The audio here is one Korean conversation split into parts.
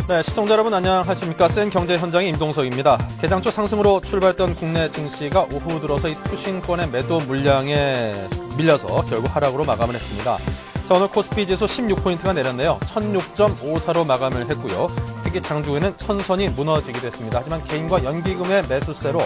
네, 시청자 여러분 안녕하십니까. 센 경제 현장의 임동석입니다. 개장 초 상승으로 출발했던 국내 증시가 오후 들어서 이 투신권의 매도 물량에 밀려서 결국 하락으로 마감을 했습니다. 자, 오늘 코스피 지수 16포인트가 내렸네요. 1006.54로 마감을 했고요. 특히 장중에는 천선이 무너지기도 했습니다. 하지만 개인과 연기금의 매수세로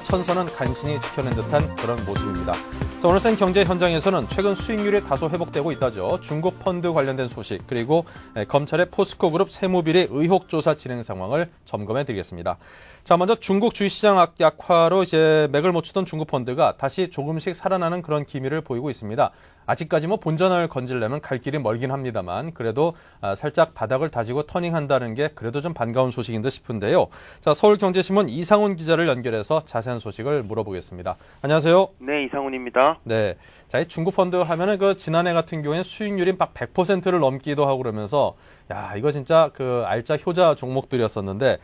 천선은 간신히 지켜낸 듯한 그런 모습입니다. 자, 오늘 센 경제 현장에서는 최근 수익률이 다소 회복되고 있다죠. 중국 펀드 관련된 소식, 그리고 검찰의 포스코 그룹 세무비리 의혹 조사 진행 상황을 점검해 드리겠습니다. 자, 먼저 중국 주식시장 약화로 이제 맥을 못 추던 중국 펀드가 다시 조금씩 살아나는 그런 기미를 보이고 있습니다. 아직까지 본전을 건지려면 갈 길이 멀긴 합니다만 그래도 살짝 바닥을 다지고 터닝한다는 게 그래도 좀 반가운 소식인 듯 싶은데요. 자, 서울경제신문 이상훈 기자를 연결해서 자세한 소식을 물어보겠습니다. 안녕하세요. 네, 이상훈입니다. 네. 자, 이 중국 펀드 하면은 지난해 같은 경우에는 수익률이 막 100%를 넘기도 하고 그러면서 야, 이거 진짜 알짜 효자 종목들이었었는데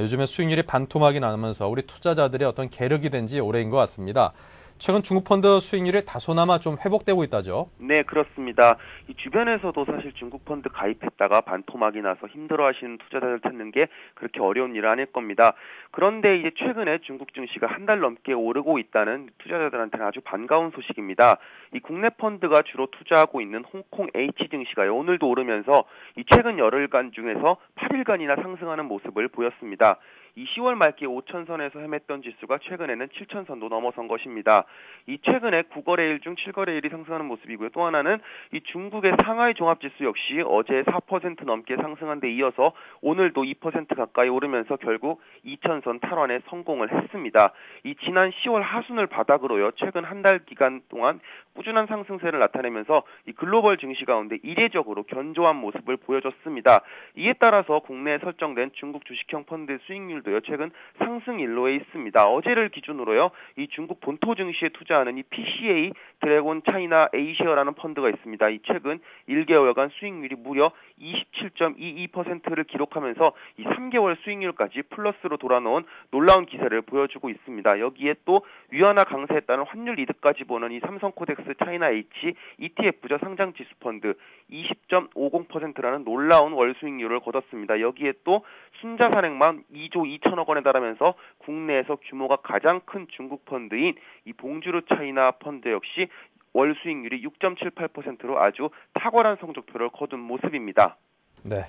요즘에 수익률이 반토막이 나면서 우리 투자자들의 어떤 계력이 된 지 오래인 것 같습니다. 최근 중국 펀드 수익률이 다소나마 좀 회복되고 있다죠? 네, 그렇습니다. 이 주변에서도 사실 중국 펀드 가입했다가 반토막이 나서 힘들어하시는 투자자들 찾는 게 그렇게 어려운 일은 아닐 겁니다. 그런데 이제 최근에 중국 증시가 한 달 넘게 오르고 있다는 투자자들한테는 아주 반가운 소식입니다. 이 국내 펀드가 주로 투자하고 있는 홍콩 H 증시가요, 오늘도 오르면서 이 최근 열흘간 중에서 8일간이나 상승하는 모습을 보였습니다. 이 10월 말기 5천선에서 헤맸던 지수가 최근에는 7천선도 넘어선 것입니다. 이 최근에 9거래일 중 7거래일이 상승하는 모습이고요. 또 하나는 이 중국의 상하이 종합지수 역시 어제 4% 넘게 상승한 데 이어서 오늘도 2% 가까이 오르면서 결국 2천선 탈환에 성공을 했습니다. 이 지난 10월 하순을 바닥으로요, 최근 한 달 기간 동안 꾸준한 상승세를 나타내면서 이 글로벌 증시 가운데 이례적으로 견조한 모습을 보여줬습니다. 이에 따라서 국내에 설정된 중국 주식형 펀드 수익률도요, 최근 상승 일로에 있습니다. 어제를 기준으로요, 이 중국 본토 증시에 투자하는 이 PCA 드래곤 차이나 A시어라는 펀드가 있습니다. 이 최근 1개월간 수익률이 무려 27.22%를 기록하면서 이 3개월 수익률까지 플러스로 돌아놓은 놀라운 기세를 보여주고 있습니다. 여기에 또 위안화 강세에 따른 환율 이득까지 보는 이 삼성코덱스 차이나 H ETF죠, 상장 지수 펀드 20.50%라는 놀라운 월 수익률을 거뒀습니다. 여기에 또 순자산액만 2조 2천억 원에 달하면서 국내에서 규모가 가장 큰 중국 펀드인 이 봉주르 차이나 펀드 역시 월 수익률이 6.78%로 아주 탁월한 성적표를 거둔 모습입니다. 네.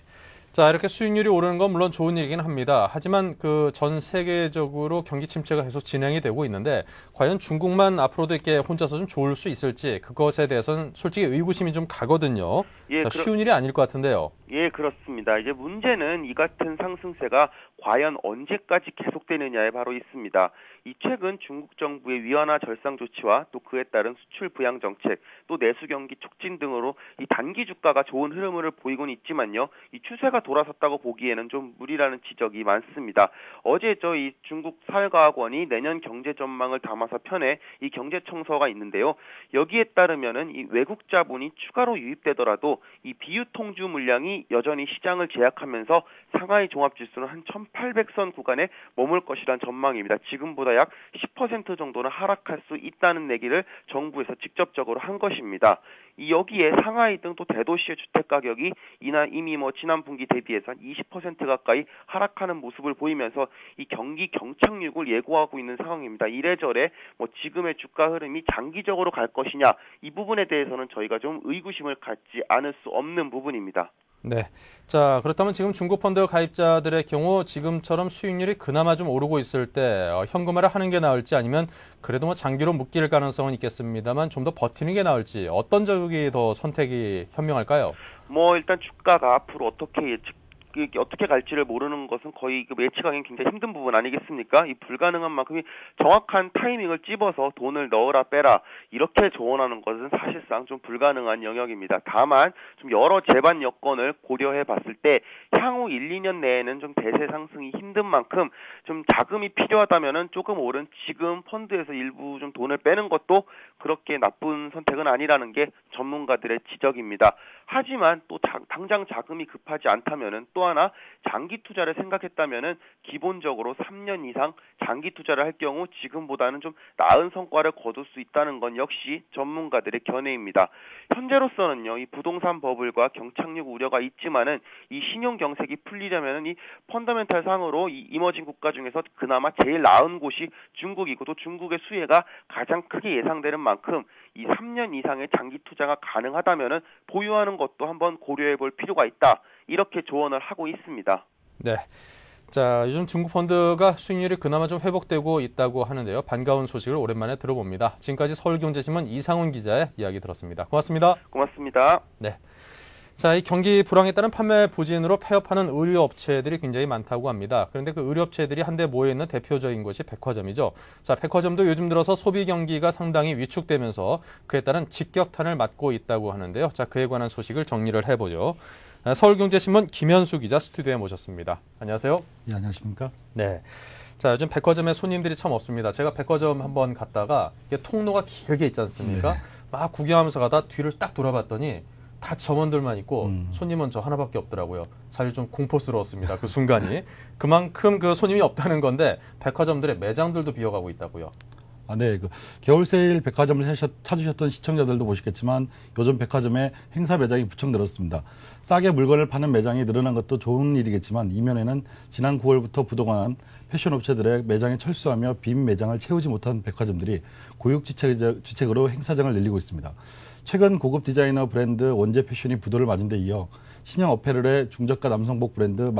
자, 이렇게 수익률이 오르는 건 물론 좋은 일이긴 합니다. 하지만 전 세계적으로 경기 침체가 계속 진행이 되고 있는데 과연 중국만 앞으로도 이렇게 혼자서 좀 좋을 수 있을지 그것에 대해서는 솔직히 의구심이 좀 가거든요. 예, 자, 쉬운 일이 아닐 것 같은데요. 예, 그렇습니다. 이제 문제는 이 같은 상승세가 과연 언제까지 계속되느냐에 바로 있습니다. 이 최근 중국 정부의 위안화 절상 조치와 또 그에 따른 수출 부양 정책, 또 내수 경기 촉진 등으로 이 단기 주가가 좋은 흐름을 보이곤 있지만요, 이 추세가 돌아섰다고 보기에는 좀 무리라는 지적이 많습니다. 어제 이 중국 사회과학원이 내년 경제 전망을 담아서 펴내 이 경제 청서가 있는데요. 여기에 따르면은 이 외국 자본이 추가로 유입되더라도 이 비유통주 물량이 여전히 시장을 제약하면서 상하이 종합지수는 한 1800선 구간에 머물 것이란 전망입니다. 지금보다 약 10% 정도는 하락할 수 있다는 얘기를 정부에서 직접적으로 한 것입니다. 여기에 상하이 등 또 대도시의 주택 가격이 이미 지난 분기 대비해서 한 20% 가까이 하락하는 모습을 보이면서 이 경기 경착륙을 예고하고 있는 상황입니다. 이래저래 지금의 주가 흐름이 장기적으로 갈 것이냐, 이 부분에 대해서는 저희가 좀 의구심을 갖지 않을 수 없는 부분입니다. 네. 자, 그렇다면 지금 중국 펀드 가입자들의 경우 지금처럼 수익률이 그나마 좀 오르고 있을 때 현금화를 하는 게 나을지 아니면 그래도 장기로 묶일 가능성은 있겠습니다만 좀 더 버티는 게 나을지 어떤 쪽이 더 선택이 현명할까요? 일단 주가가 앞으로 어떻게 갈지를 모르는 것은 거의 예측하기는 굉장히 힘든 부분 아니겠습니까? 이 불가능한 만큼 정확한 타이밍을 찝어서 돈을 넣으라 빼라 이렇게 조언하는 것은 사실상 좀 불가능한 영역입니다. 다만 좀 여러 제반 여건을 고려해 봤을 때 향후 1, 2년 내에는 좀 대세 상승이 힘든 만큼 좀 자금이 필요하다면은 조금 오른 지금 펀드에서 일부 좀 돈을 빼는 것도 그렇게 나쁜 선택은 아니라는 게 전문가들의 지적입니다. 하지만 또 당장 자금이 급하지 않다면은 또 하나 장기 투자를 생각했다면은 기본적으로 3년 이상 장기 투자를 할 경우 지금보다는 좀 나은 성과를 거둘 수 있다는 건 역시 전문가들의 견해입니다. 현재로서는요, 이 부동산 버블과 경착륙 우려가 있지만은 이 신용 경색이 풀리려면은 이 펀더멘탈 상으로 이 이머징 국가 중에서 그나마 제일 나은 곳이 중국이고, 또 중국의 수혜가 가장 크게 예상되는 만큼 이 3년 이상의 장기 투자가 가능하다면은 보유하는 것도 한번 고려해 볼 필요가 있다. 이렇게 조언을 하고 있습니다. 네. 자, 요즘 중국 펀드가 수익률이 그나마 좀 회복되고 있다고 하는데요. 반가운 소식을 오랜만에 들어봅니다. 지금까지 서울경제신문 이상훈 기자의 이야기 들었습니다. 고맙습니다. 고맙습니다. 네. 자, 이 경기 불황에 따른 판매 부진으로 폐업하는 의류업체들이 굉장히 많다고 합니다. 그런데 그 의류업체들이 한데 모여있는 대표적인 곳이 백화점이죠. 자, 백화점도 요즘 들어서 소비 경기가 상당히 위축되면서 그에 따른 직격탄을 맞고 있다고 하는데요. 자, 그에 관한 소식을 정리를 해보죠. 서울경제신문 김현수 기자 스튜디오에 모셨습니다. 안녕하세요. 예, 안녕하십니까? 네. 자, 요즘 백화점에 손님들이 참 없습니다. 제가 백화점 한번 갔다가 이게 통로가 길게 있지 않습니까? 네. 막 구경하면서 가다 뒤를 딱 돌아봤더니 다 점원들만 있고 손님은 저 하나밖에 없더라고요. 사실 좀 공포스러웠습니다. 그 순간이. 그만큼 그 손님이 없다는 건데 백화점들의 매장들도 비어가고 있다고요. 아, 네. 그 겨울 세일 백화점을 찾으셨던 시청자들도 보시겠지만 요즘 백화점에 행사 매장이 부쩍 늘었습니다. 싸게 물건을 파는 매장이 늘어난 것도 좋은 일이겠지만 이면에는 지난 9월부터 부도한 패션 업체들의 매장에 철수하며 빈 매장을 채우지 못한 백화점들이 고육지책으로 행사장을 늘리고 있습니다. 최근 고급 디자이너 브랜드 원제 패션이 부도를 맞은 데 이어 신형 어페럴의 중저가 남성복 브랜드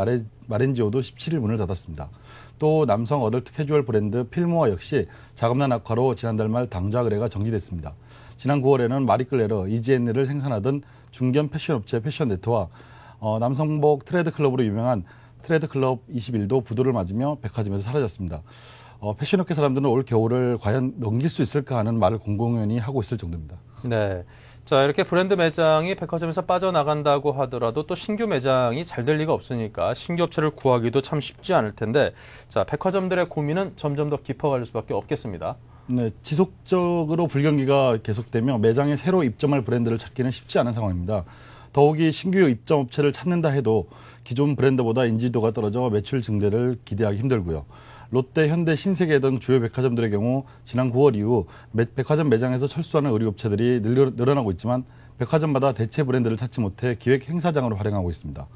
마렌지오도 17일 문을 닫았습니다. 또 남성 어덜트 캐주얼 브랜드 필모어 역시 자금난 악화로 지난달 말 당좌 거래가 정지됐습니다. 지난 9월에는 마리끌레르, 이지엔느를 생산하던 중견 패션 업체 패션네트와 남성복 트레드 클럽으로 유명한 트레드 클럽 21도 부도를 맞으며 백화점에서 사라졌습니다. 패션업계 사람들은 올 겨울을 과연 넘길 수 있을까 하는 말을 공공연히 하고 있을 정도입니다. 네. 자, 이렇게 브랜드 매장이 백화점에서 빠져나간다고 하더라도 또 신규 매장이 잘 될 리가 없으니까 신규 업체를 구하기도 참 쉽지 않을 텐데, 자, 백화점들의 고민은 점점 더 깊어갈 수밖에 없겠습니다. 네, 지속적으로 불경기가 계속되며 매장에 새로 입점할 브랜드를 찾기는 쉽지 않은 상황입니다. 더욱이 신규 입점 업체를 찾는다 해도 기존 브랜드보다 인지도가 떨어져 매출 증대를 기대하기 힘들고요. 롯데, 현대, 신세계 등 주요 백화점들의 경우 지난 9월 이후 백화점 매장에서 철수하는 의류업체들이 늘어나고 있지만 백화점마다 대체 브랜드를 찾지 못해 기획 행사장으로 활용하고 있습니다.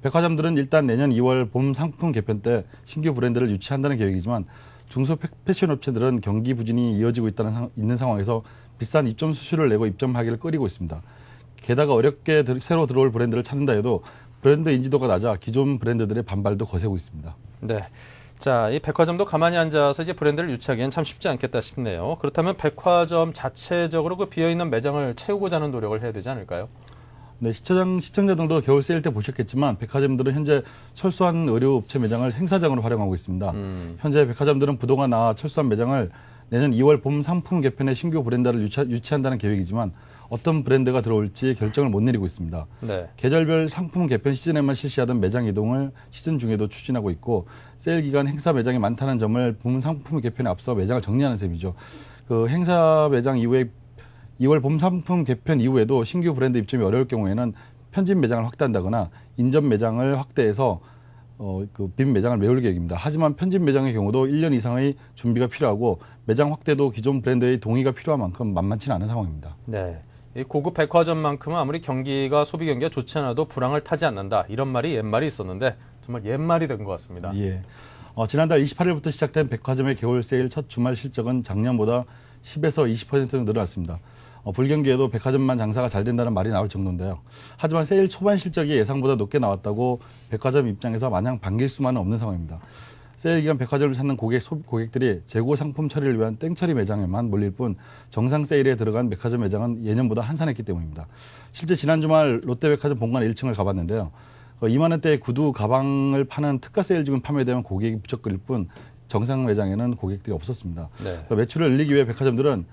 백화점들은 일단 내년 2월 봄 상품 개편 때 신규 브랜드를 유치한다는 계획이지만 중소 패션 업체들은 경기 부진이 이어지고 있는 상황에서 비싼 입점 수수료를 내고 입점하기를 꺼리고 있습니다. 게다가 어렵게 새로 들어올 브랜드를 찾는다 해도 브랜드 인지도가 낮아 기존 브랜드들의 반발도 거세고 있습니다. 네. 자, 이 백화점도 가만히 앉아서 이제 브랜드를 유치하기엔 참 쉽지 않겠다 싶네요. 그렇다면 백화점 자체적으로 그 비어있는 매장을 채우고자 하는 노력을 해야 되지 않을까요? 네, 시청자들도 겨울 세일 때 보셨겠지만 백화점들은 현재 철수한 의류업체 매장을 행사장으로 활용하고 있습니다. 현재 백화점들은 부도가 나 철수한 매장을 내년 2월 봄 상품 개편에 신규 브랜드를 유치한다는 계획이지만 어떤 브랜드가 들어올지 결정을 못 내리고 있습니다. 네. 계절별 상품 개편 시즌에만 실시하던 매장 이동을 시즌 중에도 추진하고 있고 세일 기간 행사 매장이 많다는 점을 봄 상품 개편에 앞서 매장을 정리하는 셈이죠. 그 행사 매장 이후에 2월 봄 상품 개편 이후에도 신규 브랜드 입점이 어려울 경우에는 편집 매장을 확대한다거나 인접 매장을 확대해서 빈 매장을 메울 계획입니다. 하지만 편집 매장의 경우도 1년 이상의 준비가 필요하고 매장 확대도 기존 브랜드의 동의가 필요한 만큼 만만치는 않은 상황입니다. 네. 이 고급 백화점만큼은 아무리 소비 경기가 좋지 않아도 불황을 타지 않는다. 이런 말이 옛말이 있었는데 정말 옛말이 된 것 같습니다. 예. 지난달 28일부터 시작된 백화점의 겨울 세일 첫 주말 실적은 작년보다 10에서 20% 늘어났습니다. 불경기에도 백화점만 장사가 잘 된다는 말이 나올 정도인데요. 하지만 세일 초반 실적이 예상보다 높게 나왔다고 백화점 입장에서 마냥 반길 수만은 없는 상황입니다. 세일 기간 백화점을 찾는 고객들이 재고 상품 처리를 위한 땡처리 매장에만 몰릴 뿐 정상 세일에 들어간 백화점 매장은 예년보다 한산했기 때문입니다. 실제 지난 주말 롯데백화점 본관 1층을 가봤는데요. 2만 원대의 구두, 가방을 파는 특가 세일 중은 판매되면 고객이 무척 끌릴 뿐 정상 매장에는 고객들이 없었습니다. 네. 매출을 늘리기 위해 백화점들은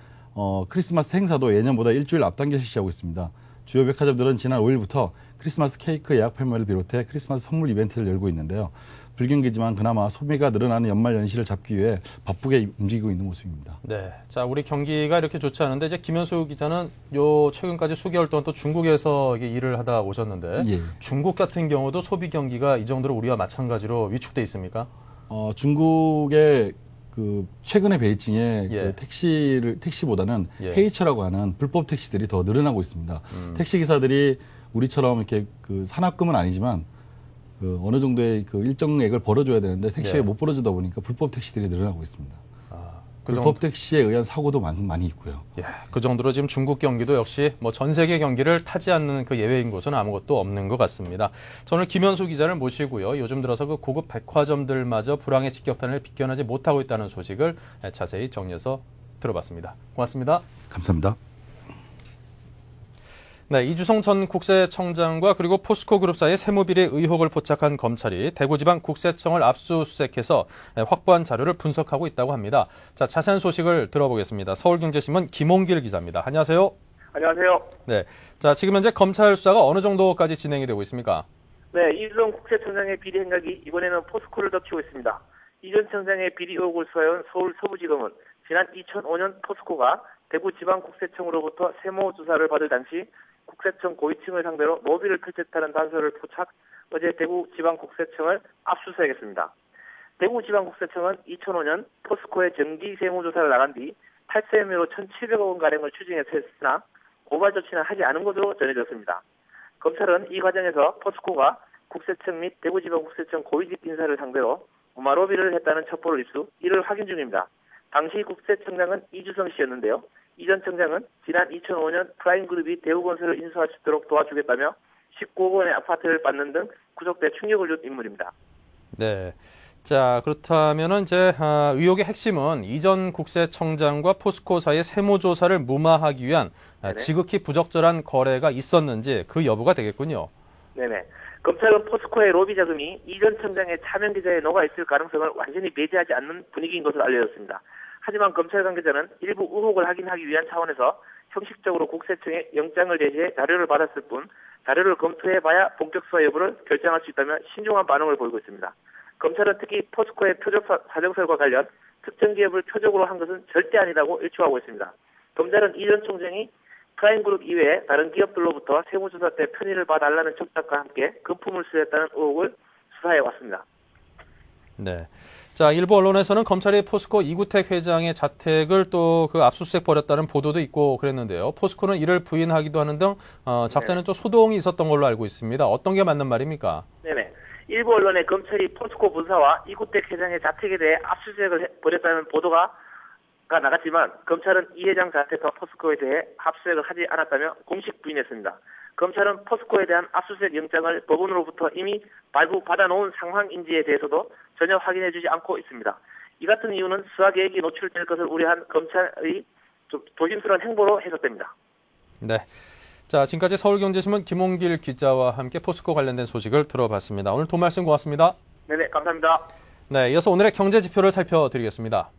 크리스마스 행사도 예년보다 일주일 앞당겨 실시하고 있습니다. 주요 백화점들은 지난 5일부터 크리스마스 케이크 예약 판매를 비롯해 크리스마스 선물 이벤트를 열고 있는데요. 불경기지만 그나마 소비가 늘어나는 연말 연시를 잡기 위해 바쁘게 움직이고 있는 모습입니다. 네. 자, 우리 경기가 이렇게 좋지 않은데 이제 김현수 기자는 요 최근까지 수개월 동안 또 중국에서 이게 일을 하다 오셨는데 예. 중국 같은 경우도 소비 경기가 이 정도로 우리와 마찬가지로 위축돼 있습니까? 중국의 그 최근의 베이징에 예. 그 택시보다는 예. 헤이처라고 하는 불법 택시들이 더 늘어나고 있습니다. 택시 기사들이 우리처럼 이렇게 그 산학금은 아니지만 그 어느 정도의 그 일정액을 벌어줘야 되는데 택시에 예. 못 벌어주다 보니까 불법 택시들이 늘어나고 있습니다. 그 불법 택시에 의한 사고도 많이 있고요. 예, 그 정도로 지금 중국 경기도 역시 뭐 전 세계 경기를 타지 않는 그 예외인 곳은 아무것도 없는 것 같습니다. 저는 김현수 기자를 모시고요. 요즘 들어서 그 고급 백화점들마저 불황의 직격탄을 비껴나지 못하고 있다는 소식을 자세히 정리해서 들어봤습니다. 고맙습니다. 감사합니다. 네, 이주성 전 국세청장과 그리고 포스코 그룹 사이의 세무비리 의혹을 포착한 검찰이 대구지방국세청을 압수수색해서 확보한 자료를 분석하고 있다고 합니다. 자, 자세한 소식을 들어보겠습니다. 서울경제신문 김홍길 기자입니다. 안녕하세요. 안녕하세요. 네, 자, 지금 현재 검찰 수사가 어느 정도까지 진행이 되고 있습니까? 네, 이주성 국세청장의 비리 행각이 이번에는 포스코를 덮치고 있습니다. 이 전 청장의 비리 의혹을 수사해온 서울 서부지검은 지난 2005년 포스코가 대구지방국세청으로부터 세무조사를 받을 당시 국세청 고위층을 상대로 로비를 펼쳤다는 단서를 포착, 어제 대구지방국세청을 압수수색했습니다. 대구지방국세청은 2005년 포스코의 정기 세무조사를 나간 뒤 탈세 혐의로 1,700억 원가량을 추징해서 했으나 고발 조치는 하지 않은 것으로 전해졌습니다. 검찰은 이 과정에서 포스코가 국세청 및 대구지방국세청 고위직 인사를 상대로 무마 로비를 했다는 첩보를 입수, 이를 확인 중입니다. 당시 국세청장은 이주성 씨였는데요. 이 전 청장은 지난 2005년 프라임그룹이 대우건설을 인수할 수 있도록 도와주겠다며 19억 원의 아파트를 받는 등 구속돼 충격을 준 인물입니다. 네. 자, 그렇다면은 이제 의혹의 핵심은 이전 국세청장과 포스코 사이의 세무조사를 무마하기 위한 지극히 부적절한 거래가 있었는지 그 여부가 되겠군요. 네네. 검찰은 포스코의 로비 자금이 이 전 청장의 차명 계좌에 녹아 있을 가능성을 완전히 배제하지 않는 분위기인 것으로 알려졌습니다. 하지만 검찰 관계자는 일부 의혹을 확인하기 위한 차원에서 형식적으로 국세청에 영장을 제시해 자료를 받았을 뿐 자료를 검토해봐야 본격 수사 여부를 결정할 수 있다며 신중한 반응을 보이고 있습니다. 검찰은 특히 포스코의 표적 사정설과 관련 특정 기업을 표적으로 한 것은 절대 아니라고 일축하고 있습니다. 검찰은 이 전 총장이 프라임그룹 이외에 다른 기업들로부터 세무조사 때 편의를 봐달라는 촉탁과 함께 금품을 수수했다는 의혹을 수사해 왔습니다. 네. 자, 일부 언론에서는 검찰이 포스코 이구택 회장의 자택을 또 그 압수수색 벌였다는 보도도 있고 그랬는데요. 포스코는 이를 부인하기도 하는 등 작전에 또 소동이 있었던 걸로 알고 있습니다. 어떤 게 맞는 말입니까? 네네. 일부 언론에 검찰이 포스코 본사와 이구택 회장의 자택에 대해 압수수색을 벌였다는 보도가 나갔지만 검찰은 이 회장 자택과 포스코에 대해 압수수색을 하지 않았다며 공식 부인했습니다. 검찰은 포스코에 대한 압수수색 영장을 법원으로부터 이미 발부받아놓은 상황인지에 대해서도 전혀 확인해주지 않고 있습니다. 이 같은 이유는 수사 계획이 노출될 것을 우려한 검찰의 좀 조심스러운 행보로 해석됩니다. 네. 자, 지금까지 서울경제신문 김홍길 기자와 함께 포스코 관련된 소식을 들어봤습니다. 오늘 도움 말씀 고맙습니다. 네네, 감사합니다. 네, 이어서 오늘의 경제 지표를 살펴드리겠습니다.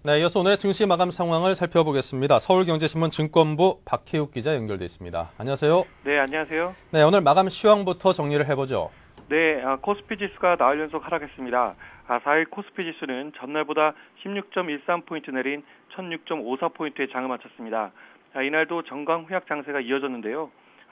네, 이어서 오늘의 증시 마감 상황을 살펴보겠습니다. 서울경제신문 증권부 박혜욱 기자 연결돼 있습니다. 안녕하세요. 네, 안녕하세요. 네, 오늘 마감 시황부터 정리를 해보죠. 네, 코스피 지수가 나흘 연속 하락했습니다. 4일 코스피 지수는 전날보다 16.13포인트 내린 16.54포인트에 장을 마쳤습니다. 이날도 정강 후약 장세가 이어졌는데요.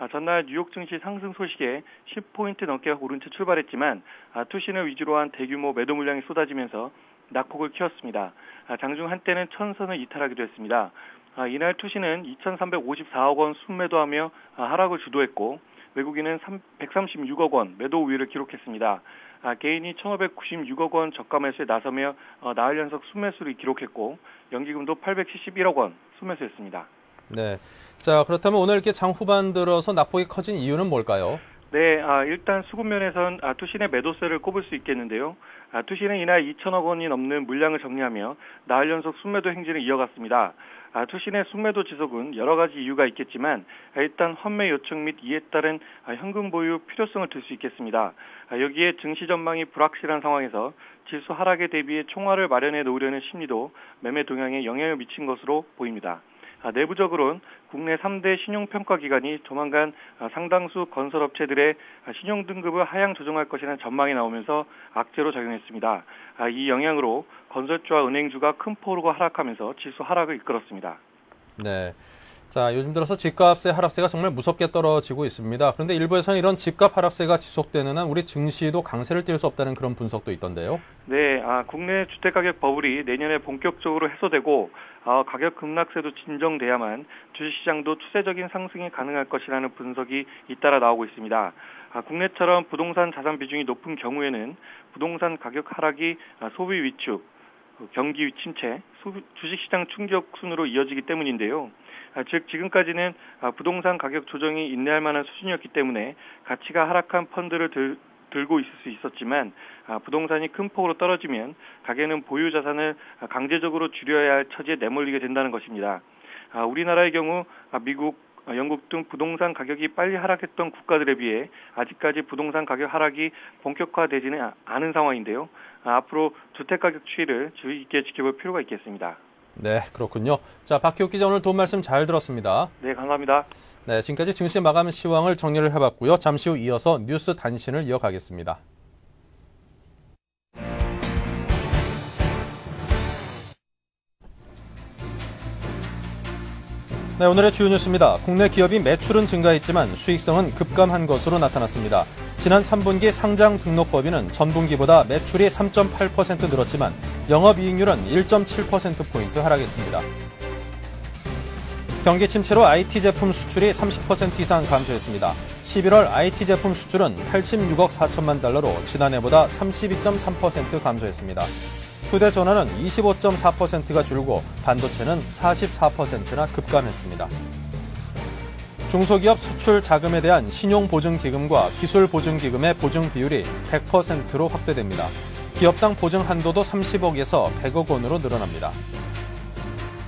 전날 뉴욕 증시 상승 소식에 10포인트 넘게 오른 채 출발했지만 투신을 위주로 한 대규모 매도 물량이 쏟아지면서 낙폭을 키웠습니다. 장중 한때는 천선을 이탈하기도 했습니다. 이날 투신은 2,354억 원 순매도하며 하락을 주도했고 외국인은 136억 원 매도 우위를 기록했습니다. 개인이 1,596억 원 저가 매수에 나서며 나흘 연속 순매수를 기록했고 연기금도 871억 원 순매수했습니다. 네. 자, 그렇다면 오늘 이렇게 장 후반 들어서 낙폭이 커진 이유는 뭘까요? 네, 일단 수급 면에선 투신의 매도세를 꼽을 수 있겠는데요. 투신은 이날 2천억 원이 넘는 물량을 정리하며 나흘 연속 순매도 행진을 이어갔습니다. 투신의 순매도 지속은 여러 가지 이유가 있겠지만 일단 환매 요청 및 이에 따른 현금 보유 필요성을 들 수 있겠습니다. 여기에 증시 전망이 불확실한 상황에서 지수 하락에 대비해 총알을 마련해 놓으려는 심리도 매매 동향에 영향을 미친 것으로 보입니다. 내부적으로는 국내 3대 신용평가기관이 조만간 상당수 건설업체들의 신용등급을 하향 조정할 것이라는 전망이 나오면서 악재로 작용했습니다. 이 영향으로 건설주와 은행주가 큰 폭으로 하락하면서 지수 하락을 이끌었습니다. 네. 자, 요즘 들어서 집값의 하락세가 정말 무섭게 떨어지고 있습니다. 그런데 일부에서는 이런 집값 하락세가 지속되는 한 우리 증시도 강세를 띨 수 없다는 그런 분석도 있던데요. 네, 국내 주택가격 버블이 내년에 본격적으로 해소되고 가격 급락세도 진정돼야만 주식시장도 추세적인 상승이 가능할 것이라는 분석이 잇따라 나오고 있습니다. 국내처럼 부동산 자산 비중이 높은 경우에는 부동산 가격 하락이 소비 위축, 경기 침체, 주식시장 충격 순으로 이어지기 때문인데요. 즉 지금까지는 부동산 가격 조정이 인내할 만한 수준이었기 때문에 가치가 하락한 펀드를 들고 있을 수 있었지만 부동산이 큰 폭으로 떨어지면 가게는 보유 자산을 강제적으로 줄여야 할 처지에 내몰리게 된다는 것입니다. 우리나라의 경우 미국, 영국 등 부동산 가격이 빨리 하락했던 국가들에 비해 아직까지 부동산 가격 하락이 본격화되지는 않은 상황인데요. 앞으로 주택가격 추이를 주의 깊게 지켜볼 필요가 있겠습니다. 네, 그렇군요. 자, 박희욱 기자 오늘 도움 말씀 잘 들었습니다. 네, 감사합니다. 네, 지금까지 증시 마감 시황을 정리를 해봤고요. 잠시 후 이어서 뉴스 단신을 이어가겠습니다. 네, 오늘의 주요 뉴스입니다. 국내 기업이 매출은 증가했지만 수익성은 급감한 것으로 나타났습니다. 지난 3분기 상장 등록법인은 전분기보다 매출이 3.8% 늘었지만 영업이익률은 1.7%포인트 하락했습니다. 경기 침체로 IT 제품 수출이 30% 이상 감소했습니다. 11월 IT 제품 수출은 86억 4천만 달러로 지난해보다 32.3% 감소했습니다. 휴대전화는 25.4%가 줄고 반도체는 44%나 급감했습니다. 중소기업 수출 자금에 대한 신용보증기금과 기술보증기금의 보증 비율이 100%로 확대됩니다. 기업당 보증 한도도 30억에서 100억 원으로 늘어납니다.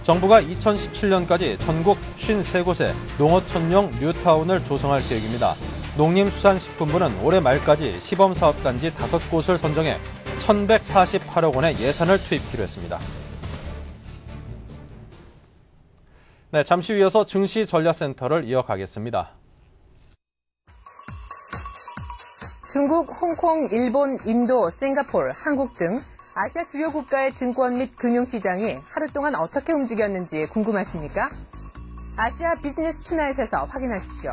정부가 2017년까지 전국 53곳에 농어촌용 뉴타운을 조성할 계획입니다. 농림수산식품부는 올해 말까지 시범사업단지 5곳을 선정해 1,148억 원의 예산을 투입키로 했습니다. 네, 잠시 후 이어서 증시 전략센터를 이어가겠습니다. 중국, 홍콩, 일본, 인도, 싱가포르, 한국 등 아시아 주요 국가의 증권 및 금융시장이 하루 동안 어떻게 움직였는지 궁금하십니까? 아시아 비즈니스 투나잇에서 확인하십시오.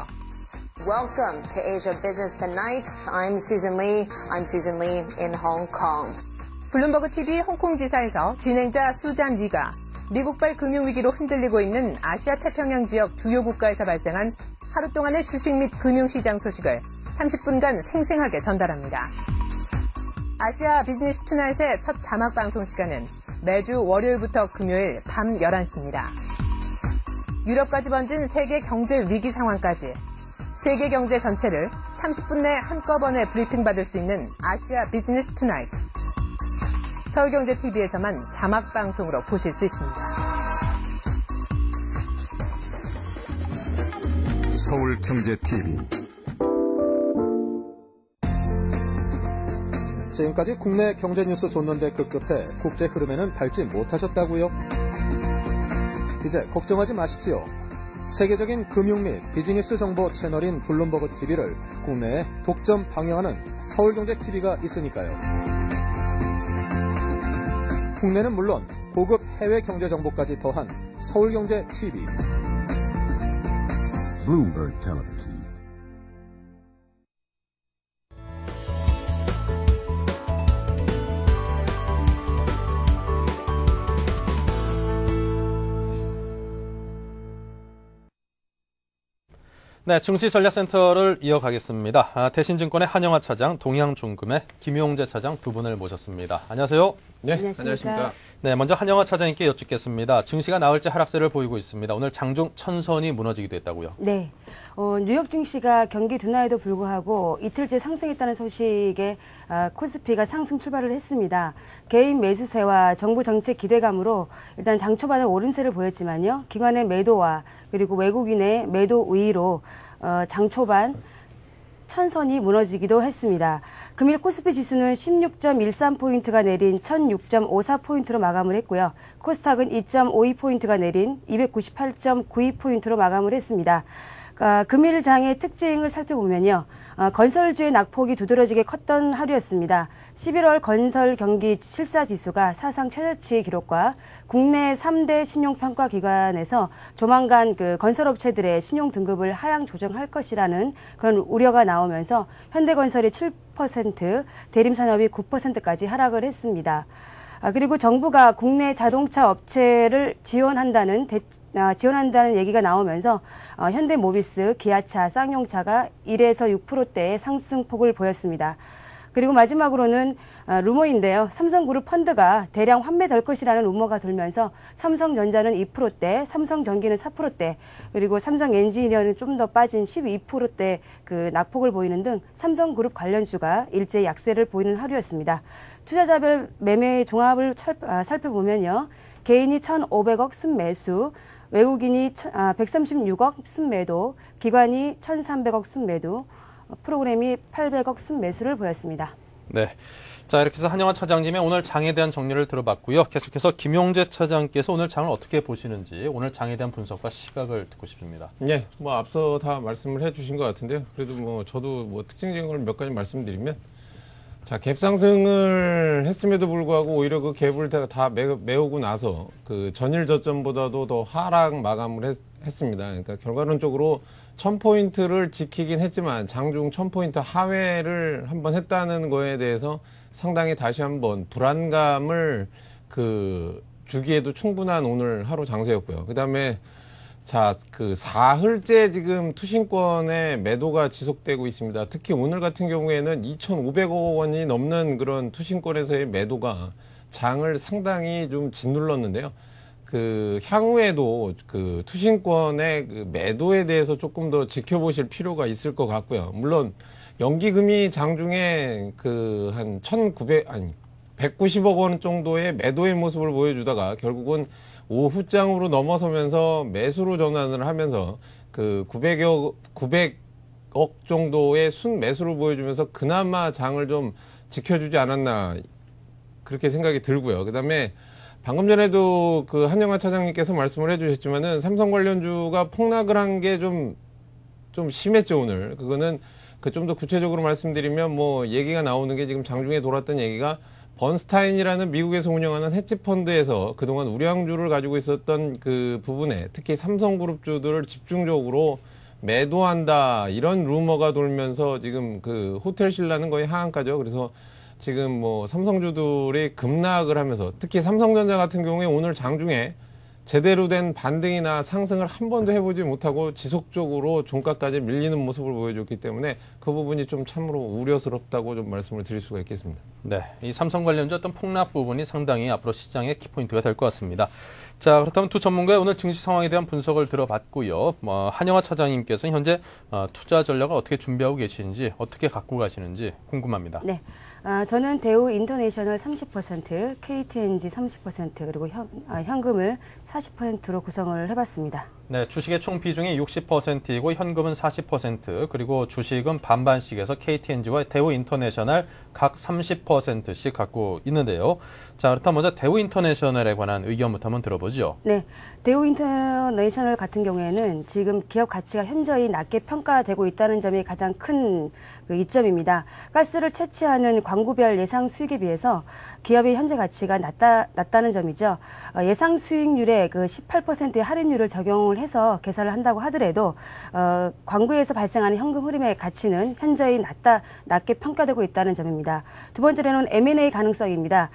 Welcome to Asia Business Tonight. I'm Susan Lee. I'm Susan Lee in Hong Kong. 블룸버그 TV 홍콩 지사에서 진행자 수잔 리가 미국발 금융위기로 흔들리고 있는 아시아 태평양 지역 주요 국가에서 발생한 하루 동안의 주식 및 금융시장 소식을 30분간 생생하게 전달합니다. 아시아 비즈니스 투나잇의 첫 자막 방송 시간은 매주 월요일부터 금요일 밤 11시입니다. 유럽까지 번진 세계 경제 위기 상황까지 세계 경제 전체를 30분 내 한꺼번에 브리핑 받을 수 있는 아시아 비즈니스 투나잇. 서울경제TV에서만 자막 방송으로 보실 수 있습니다. 서울경제TV. 지금까지 국내 경제 뉴스 줬는데 급급해 국제 흐름에는 밟지 못하셨다고요? 이제 걱정하지 마십시오. 세계적인 금융 및 비즈니스 정보 채널인 블룸버그 TV를 국내에 독점 방영하는 서울경제TV가 있으니까요. 국내는 물론 고급 해외 경제 정보까지 더한 서울경제TV. Bloomberg Television. 네, 증시전략센터를 이어가겠습니다. 대신증권의 한영아 차장, 동양중금의 김용재 차장 두 분을 모셨습니다. 안녕하세요. 네, 안녕하십니까. 네, 먼저 한영아 차장님께 여쭙겠습니다. 증시가 나흘째 하락세를 보이고 있습니다. 오늘 장중 천선이 무너지기도 했다고요? 네. 뉴욕 증시가 경기 둔화에도 불구하고 이틀째 상승했다는 소식에 코스피가 상승 출발을 했습니다. 개인 매수세와 정부 정책 기대감으로 일단 장 초반에 오름세를 보였지만요. 기관의 매도와 그리고 외국인의 매도 우위로 장 초반 천선이 무너지기도 했습니다. 금일 코스피 지수는 16.13포인트가 내린 1006.54포인트로 마감을 했고요. 코스닥은 2.52포인트가 내린 298.92포인트로 마감을 했습니다. 금일 장의 특징을 살펴보면요. 건설주의 낙폭이 두드러지게 컸던 하루였습니다. 11월 건설 경기 실사지수가 사상 최저치 기록과 국내 3대 신용평가기관에서 조만간 건설업체들의 신용등급을 하향 조정할 것이라는 그런 우려가 나오면서 현대건설이 7%, 대림산업이 9%까지 하락을 했습니다. 그리고 정부가 국내 자동차 업체를 지원한다는 얘기가 나오면서 현대모비스, 기아차, 쌍용차가 1에서 6%대의 상승폭을 보였습니다. 그리고 마지막으로는 루머인데요. 삼성그룹 펀드가 대량 환매될 것이라는 루머가 돌면서 삼성전자는 2%대, 삼성전기는 4%대, 그리고 삼성엔지니어는 좀 더 빠진 12%대 낙폭을 보이는 등 삼성그룹 관련주가 일제히 약세를 보이는 하루였습니다. 투자자별 매매 종합을 살펴보면요. 개인이 1,500억 순매수, 외국인이 136억 순매도, 기관이 1,300억 순매도, 프로그램이 800억 순매수를 보였습니다. 네. 자, 이렇게 해서 한영아 차장님의 오늘 장에 대한 정리를 들어봤고요. 계속해서 김용재 차장께서 오늘 장을 어떻게 보시는지 오늘 장에 대한 분석과 시각을 듣고 싶습니다. 네, 앞서 다 말씀을 해주신 것 같은데요. 그래도 저도 특징적인 걸 몇 가지 말씀드리면, 자, 갭 상승을 했음에도 불구하고 오히려 그 갭을 다 메우고 나서 전일 저점보다도 더 하락 마감을 했습니다. 그러니까 결과론적으로 1000포인트를 지키긴 했지만 장중 1000포인트 하회를 한번 했다는 거에 대해서 상당히 다시 한번 불안감을 주기에도 충분한 오늘 하루 장세였고요. 그 다음에 자, 사흘째 지금 투신권의 매도가 지속되고 있습니다. 특히 오늘 같은 경우에는 2,500억 원이 넘는 그런 투신권에서의 매도가 장을 상당히 좀 짓눌렀는데요. 향후에도 투신권의 매도에 대해서 조금 더 지켜보실 필요가 있을 것 같고요. 물론 연기금이 장중에 한 190억 원 정도의 매도의 모습을 보여주다가 결국은 오후장으로 넘어서면서 매수로 전환을 하면서 900억 정도의 순매수를 보여주면서 그나마 장을 좀 지켜주지 않았나 그렇게 생각이 들고요. 그 다음에 방금 전에도 한영아 차장님께서 말씀을 해주셨지만은 삼성 관련주가 폭락을 한 게 좀 심했죠, 오늘. 그거는 좀 더 구체적으로 말씀드리면 얘기가 나오는 게 지금 장중에 돌았던 얘기가 번스타인이라는 미국에서 운영하는 헤지펀드에서 그동안 우량주를 가지고 있었던 부분에 특히 삼성그룹주들을 집중적으로 매도한다 이런 루머가 돌면서 지금 호텔 신라는 거의 하한가죠. 그래서 지금 삼성주들이 급락을 하면서 특히 삼성전자 같은 경우에 오늘 장중에 제대로 된 반등이나 상승을 한 번도 해보지 못하고 지속적으로 종가까지 밀리는 모습을 보여줬기 때문에 그 부분이 좀 참으로 우려스럽다고 좀 말씀을 드릴 수가 있겠습니다. 네, 이 삼성 관련주 어떤 폭락 부분이 상당히 앞으로 시장의 키포인트가 될 것 같습니다. 자, 그렇다면 두 전문가의 오늘 증시 상황에 대한 분석을 들어봤고요. 한영아 차장님께서는 현재 투자 전략을 어떻게 준비하고 계시는지, 어떻게 갖고 가시는지 궁금합니다. 네. 저는 대우 인터내셔널 30%, KTNG 30%, 그리고 현금을 40%로 구성을 해봤습니다. 네, 주식의 총 비중이 60%이고 현금은 40%, 그리고 주식은 반반씩에서 KTNG와 대우 인터내셔널 각 30%씩 갖고 있는데요. 자, 그렇다면 먼저 대우 인터내셔널에 관한 의견부터 한번 들어보죠. 네, 대우 인터내셔널 같은 경우에는 지금 기업 가치가 현저히 낮게 평가되고 있다는 점이 가장 큰 이점입니다. 가스를 채취하는 광구별 예상 수익에 비해서 기업의 현재 가치가 낮다는 점이죠. 예상 수익률에 18%의 할인율을 적용을 해서 계산을 한다고 하더라도 광구에서 발생하는 현금 흐름의 가치는 현저히 낮게 평가되고 있다는 점입니다. 두 번째로는 M&A 가능성입니다.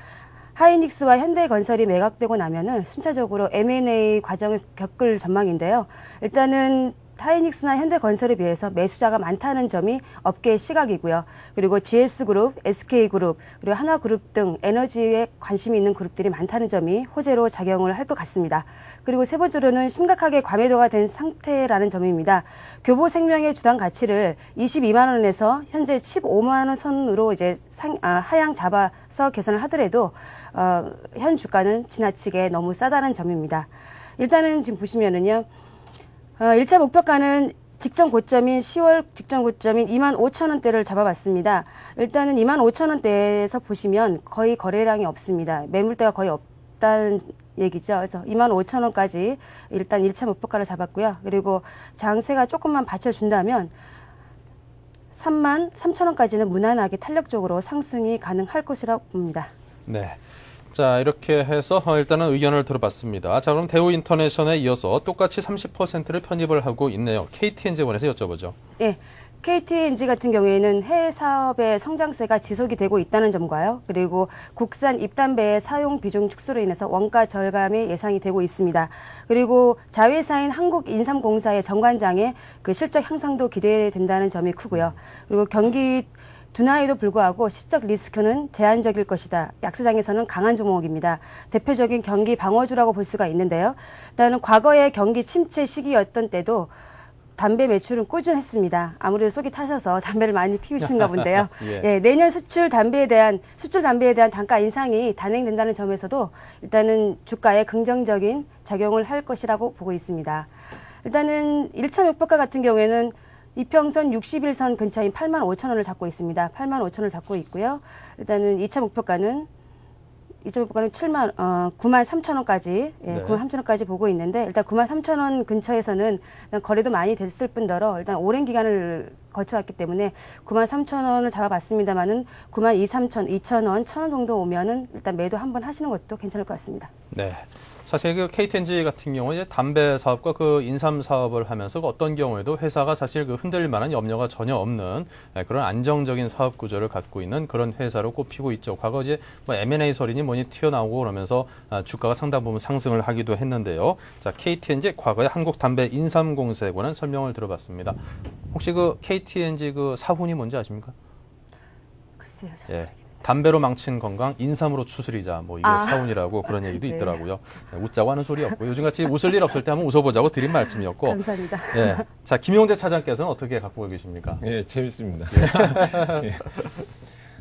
하이닉스와 현대건설이 매각되고 나면은 순차적으로 M&A 과정을 겪을 전망인데요. 일단은 하이닉스나 현대건설에 비해서 매수자가 많다는 점이 업계의 시각이고요. 그리고 GS그룹, SK그룹, 그리고 하나그룹 등 에너지에 관심이 있는 그룹들이 많다는 점이 호재로 작용을 할 것 같습니다. 그리고 세 번째로는 심각하게 과매도가 된 상태라는 점입니다. 교보생명의 주당 가치를 22만 원에서 현재 15만 원 선으로 이제 하향 잡아서 계산을 하더라도 현 주가는 지나치게 너무 싸다는 점입니다. 일단은 지금 보시면은요. 1차 목표가는 직전 고점인 10월 직전 고점인 25,000원대를 잡아봤습니다. 일단은 25,000원대에서 보시면 거의 거래량이 없습니다. 매물대가 거의 없다는 얘기죠. 그래서 25,000원까지 일단 1차 목표가를 잡았고요. 그리고 장세가 조금만 받쳐준다면 33,000원까지는 무난하게 탄력적으로 상승이 가능할 것이라고 봅니다. 네. 자, 이렇게 해서 일단은 의견을 들어봤습니다. 자, 그럼 대우 인터내셔널에 이어서 똑같이 30%를 편입을 하고 있네요. KTNG원에서 여쭤보죠. 네. KTNG 같은 경우에는 해외 사업의 성장세가 지속이 되고 있다는 점과요. 그리고 국산 입담배의 사용 비중 축소로 인해서 원가 절감이 예상이 되고 있습니다. 그리고 자회사인 한국인삼공사의 정관장의 그 실적 향상도 기대된다는 점이 크고요. 그리고 경기 둔화에도 불구하고 시적 리스크는 제한적일 것이다. 약세장에서는 강한 종목입니다. 대표적인 경기 방어주라고 볼 수가 있는데요. 일단은 과거의 경기 침체 시기였던 때도 담배 매출은 꾸준했습니다. 아무래도 속이 타셔서 담배를 많이 피우시는가 본데요. 예. 예, 내년 수출 담배에 대한 단가 인상이 단행된다는 점에서도 일단은 주가에 긍정적인 작용을 할 것이라고 보고 있습니다. 일단은 1차 목표가 같은 경우에는 이평선 60일선 근처인 85,000원을 잡고 있습니다. 85,000원을 잡고 있고요. 일단은 2차 목표가는 93,000원까지, 예, 네. 93,000원까지 보고 있는데, 일단 93,000원 근처에서는 거래도 많이 됐을 뿐더러, 일단 오랜 기간을 거쳐왔기 때문에 93,000원을 잡아봤습니다만은 92,300원, 2,000원, 1,000원 정도 오면은 일단 매도 한번 하시는 것도 괜찮을 것 같습니다. 네. 사실 그 KTNG 같은 경우는 이제 담배 사업과 그 인삼 사업을 하면서 어떤 경우에도 회사가 사실 그 흔들릴 만한 염려가 전혀 없는 그런 안정적인 사업 구조를 갖고 있는 그런 회사로 꼽히고 있죠. 과거 이제 뭐 M&A 설이니 뭐니 튀어나오고 그러면서 주가가 상당 부분 상승을 하기도 했는데요. 자, KTNG 과거의 한국담배인삼공사에 관한 설명을 들어봤습니다. 혹시 그 KTNG 그 사훈이 뭔지 아십니까? 글쎄요. 예. 담배로 망친 건강, 인삼으로 추스리자. 뭐 이게 사훈이라고 그런 얘기도 네. 있더라고요. 웃자고 하는 소리 없고 요즘같이 웃을 일 없을 때 한번 웃어보자고 드린 말씀이었고. 감사합니다. 예. 자, 김용재 차장께서는 어떻게 갖고 계십니까? 예, 재밌습니다. 예.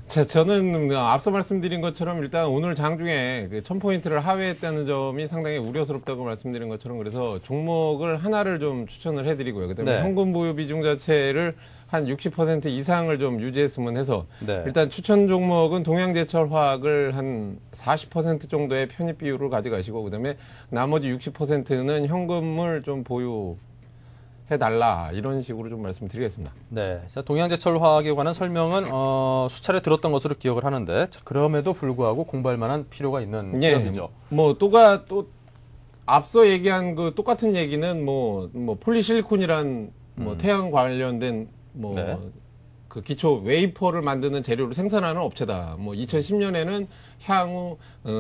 자, 저는 앞서 말씀드린 것처럼 일단 오늘 장중에 그 1000포인트를 하회했다는 점이 상당히 우려스럽다고 말씀드린 것처럼 그래서 종목을 하나를 좀 추천을 해드리고요. 그다음에 네. 현금 보유 비중 자체를 한 60% 이상을 좀 유지했으면 해서 네. 일단 추천 종목은 동양제철화학을 한 40% 정도의 편입 비율을 가져가시고 그다음에 나머지 60%는 현금을 좀 보유해달라 이런 식으로 좀 말씀드리겠습니다. 네. 자, 동양제철화학에 관한 설명은 수차례 들었던 것으로 기억을 하는데 자, 그럼에도 불구하고 공부할 만한 필요가 있는 기업이죠. 뭐 또 앞서 얘기한 그 똑같은 얘기는 뭐 폴리실리콘이란 뭐 태양 관련된 네. 그 기초 웨이퍼를 만드는 재료를 생산하는 업체다. 뭐 2010년에는 향후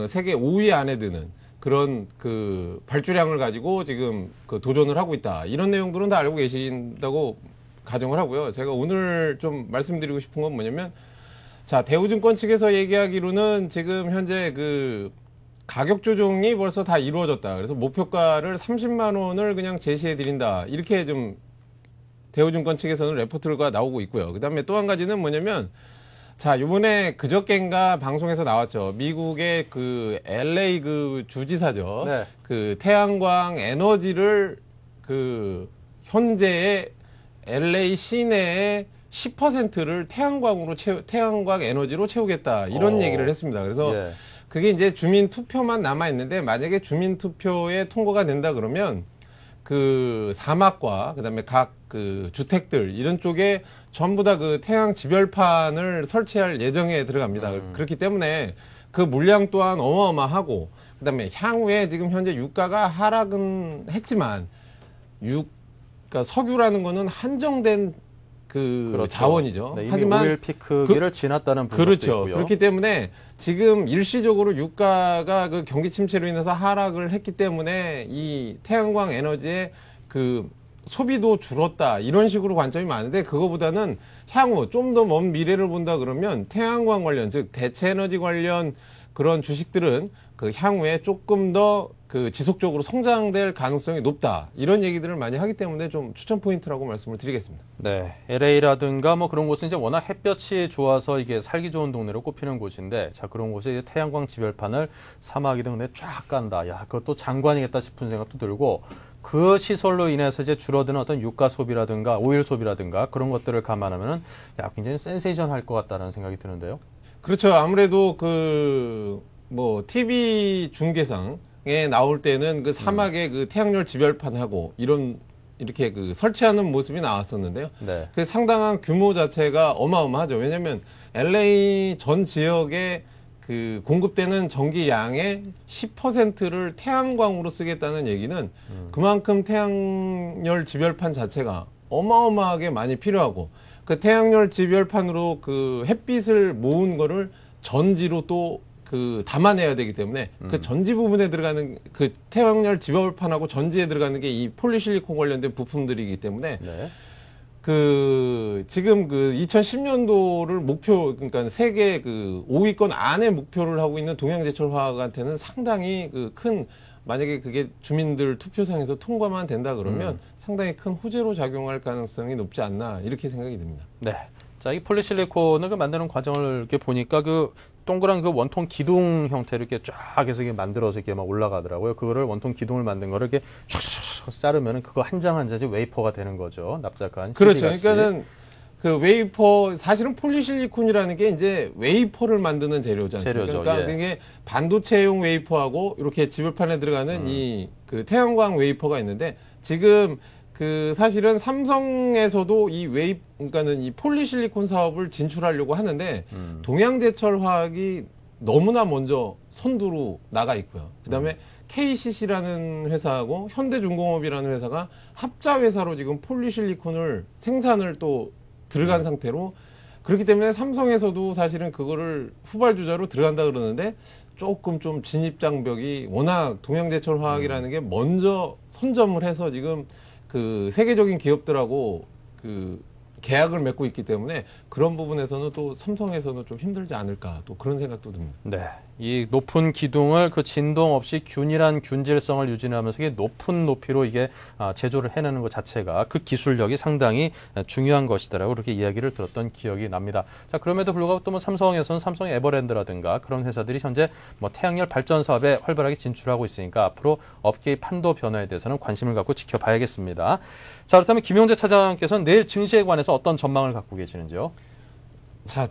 세계 5위 안에 드는 그런 그 발주량을 가지고 지금 그 도전을 하고 있다. 이런 내용들은 다 알고 계신다고 가정을 하고요. 제가 오늘 좀 말씀드리고 싶은 건 뭐냐면 자, 대우증권 측에서 얘기하기로는 지금 현재 그 가격 조정이 벌써 다 이루어졌다. 그래서 목표가를 30만 원을 그냥 제시해 드린다. 이렇게 좀 대우증권 측에서는 레포트가 나오고 있고요. 그 다음에 또 한 가지는 뭐냐면, 자, 요번에 그저께인가 방송에서 나왔죠. 미국의 그 LA 그 주지사죠. 네. 그 태양광 에너지를 그 현재의 LA 시내의 10%를 태양광 에너지로 채우겠다. 이런 얘기를 했습니다. 그래서 예. 그게 이제 주민 투표만 남아 있는데 만약에 주민 투표에 통과가 된다 그러면 그 사막과 그다음에 각 그 주택들 이런 쪽에 전부 다 그 태양 지별판을 설치할 예정에 들어갑니다. 그렇기 때문에 그 물량 또한 어마어마하고 그다음에 향후에 지금 현재 유가가 하락은 했지만 그러니까 석유라는 거는 한정된 그 그렇죠. 자원이죠. 네, 이미 하지만 오일 피크기를 지났다는 분석도 그렇죠. 있고요. 그렇기 때문에 지금 일시적으로 유가가 그 경기 침체로 인해서 하락을 했기 때문에 이 태양광 에너지의 그 소비도 줄었다 이런 식으로 관점이 많은데 그거보다는 향후 좀 더 먼 미래를 본다 그러면 태양광 관련 즉 대체 에너지 관련 그런 주식들은 그 향후에 조금 더 그 지속적으로 성장될 가능성이 높다 이런 얘기들을 많이 하기 때문에 좀 추천 포인트라고 말씀을 드리겠습니다. 네, LA라든가 뭐 그런 곳은 이제 워낙 햇볕이 좋아서 이게 살기 좋은 동네로 꼽히는 곳인데, 자 그런 곳에 이제 태양광 지별판을 사막이 등에 쫙 간다. 야, 그것도 장관이겠다 싶은 생각도 들고. 그 시설로 인해서 이제 줄어드는 어떤 유가 소비라든가 오일 소비라든가 그런 것들을 감안하면은 야 굉장히 센세이션 할 것 같다는 생각이 드는데요. 그렇죠. 아무래도 그 뭐 TV 중계상에 나올 때는 그 사막에 그 태양열 지별판하고 이렇게 그 설치하는 모습이 나왔었는데요. 네. 그 상당한 규모 자체가 어마어마하죠. 왜냐하면 LA 전 지역에 그 공급되는 전기 양의 10%를 태양광으로 쓰겠다는 얘기는 그만큼 태양열 지별판 자체가 어마어마하게 많이 필요하고 그 태양열 지별판으로 그 햇빛을 모은 거를 전지로 또 그 담아내야 되기 때문에 그 전지 부분에 들어가는 그 태양열 지별판하고 전지에 들어가는 게 이 폴리실리콘 관련된 부품들이기 때문에 네. 그 지금 그 2010년도를 목표 그러니까 세계 그 5위권 안에 목표를 하고 있는 동양제철화학한테는 상당히 그 큰 만약에 그게 주민들 투표상에서 통과만 된다 그러면 상당히 큰 호재로 작용할 가능성이 높지 않나 이렇게 생각이 듭니다. 네. 자, 이 폴리실리콘을 그 만드는 과정을 이렇게 보니까 그 동그란 그 원통 기둥 형태로 이렇게 쫙 해서 이렇게 만들어서 이렇게 막 올라가더라고요. 그거를 원통 기둥을 만든 거를 이렇게 촥촥촥 자르면은 그거 한 장 한 장이 웨이퍼가 되는 거죠. 납작한. 그렇죠. CD 같이. 그러니까는 그 웨이퍼 사실은 폴리실리콘이라는 게 이제 웨이퍼를 만드는 재료지 않습니까? 재료죠. 그러니까 예. 이게 반도체용 웨이퍼하고 이렇게 지별판에 들어가는 이 그 태양광 웨이퍼가 있는데 지금 그 사실은 삼성에서도 그러니까는 이 폴리실리콘 사업을 진출하려고 하는데 동양제철화학이 너무나 먼저 선두로 나가 있고요. 그다음에 KCC라는 회사하고 현대중공업이라는 회사가 합자 회사로 지금 폴리실리콘을 생산을 또 들어간 상태로 그렇기 때문에 삼성에서도 사실은 그거를 후발주자로 들어간다 그러는데 조금 좀 진입장벽이 워낙 동양제철화학이라는 게 먼저 선점을 해서 지금 그 세계적인 기업들하고 그 계약을 맺고 있기 때문에 그런 부분에서는 또 삼성에서는 좀 힘들지 않을까 또 그런 생각도 듭니다. 네. 이 높은 기둥을 그 진동 없이 균일한 균질성을 유지하면서 이게 높은 높이로 이게 제조를 해내는 것 자체가 그 기술력이 상당히 중요한 것이다라고 그렇게 이야기를 들었던 기억이 납니다. 자, 그럼에도 불구하고 또 뭐 삼성에서는 삼성의 에버랜드라든가 그런 회사들이 현재 뭐 태양열 발전 사업에 활발하게 진출하고 있으니까 앞으로 업계의 판도 변화에 대해서는 관심을 갖고 지켜봐야겠습니다. 자, 그렇다면 김용재 차장께서는 내일 증시에 관해서 어떤 전망을 갖고 계시는지요? 자,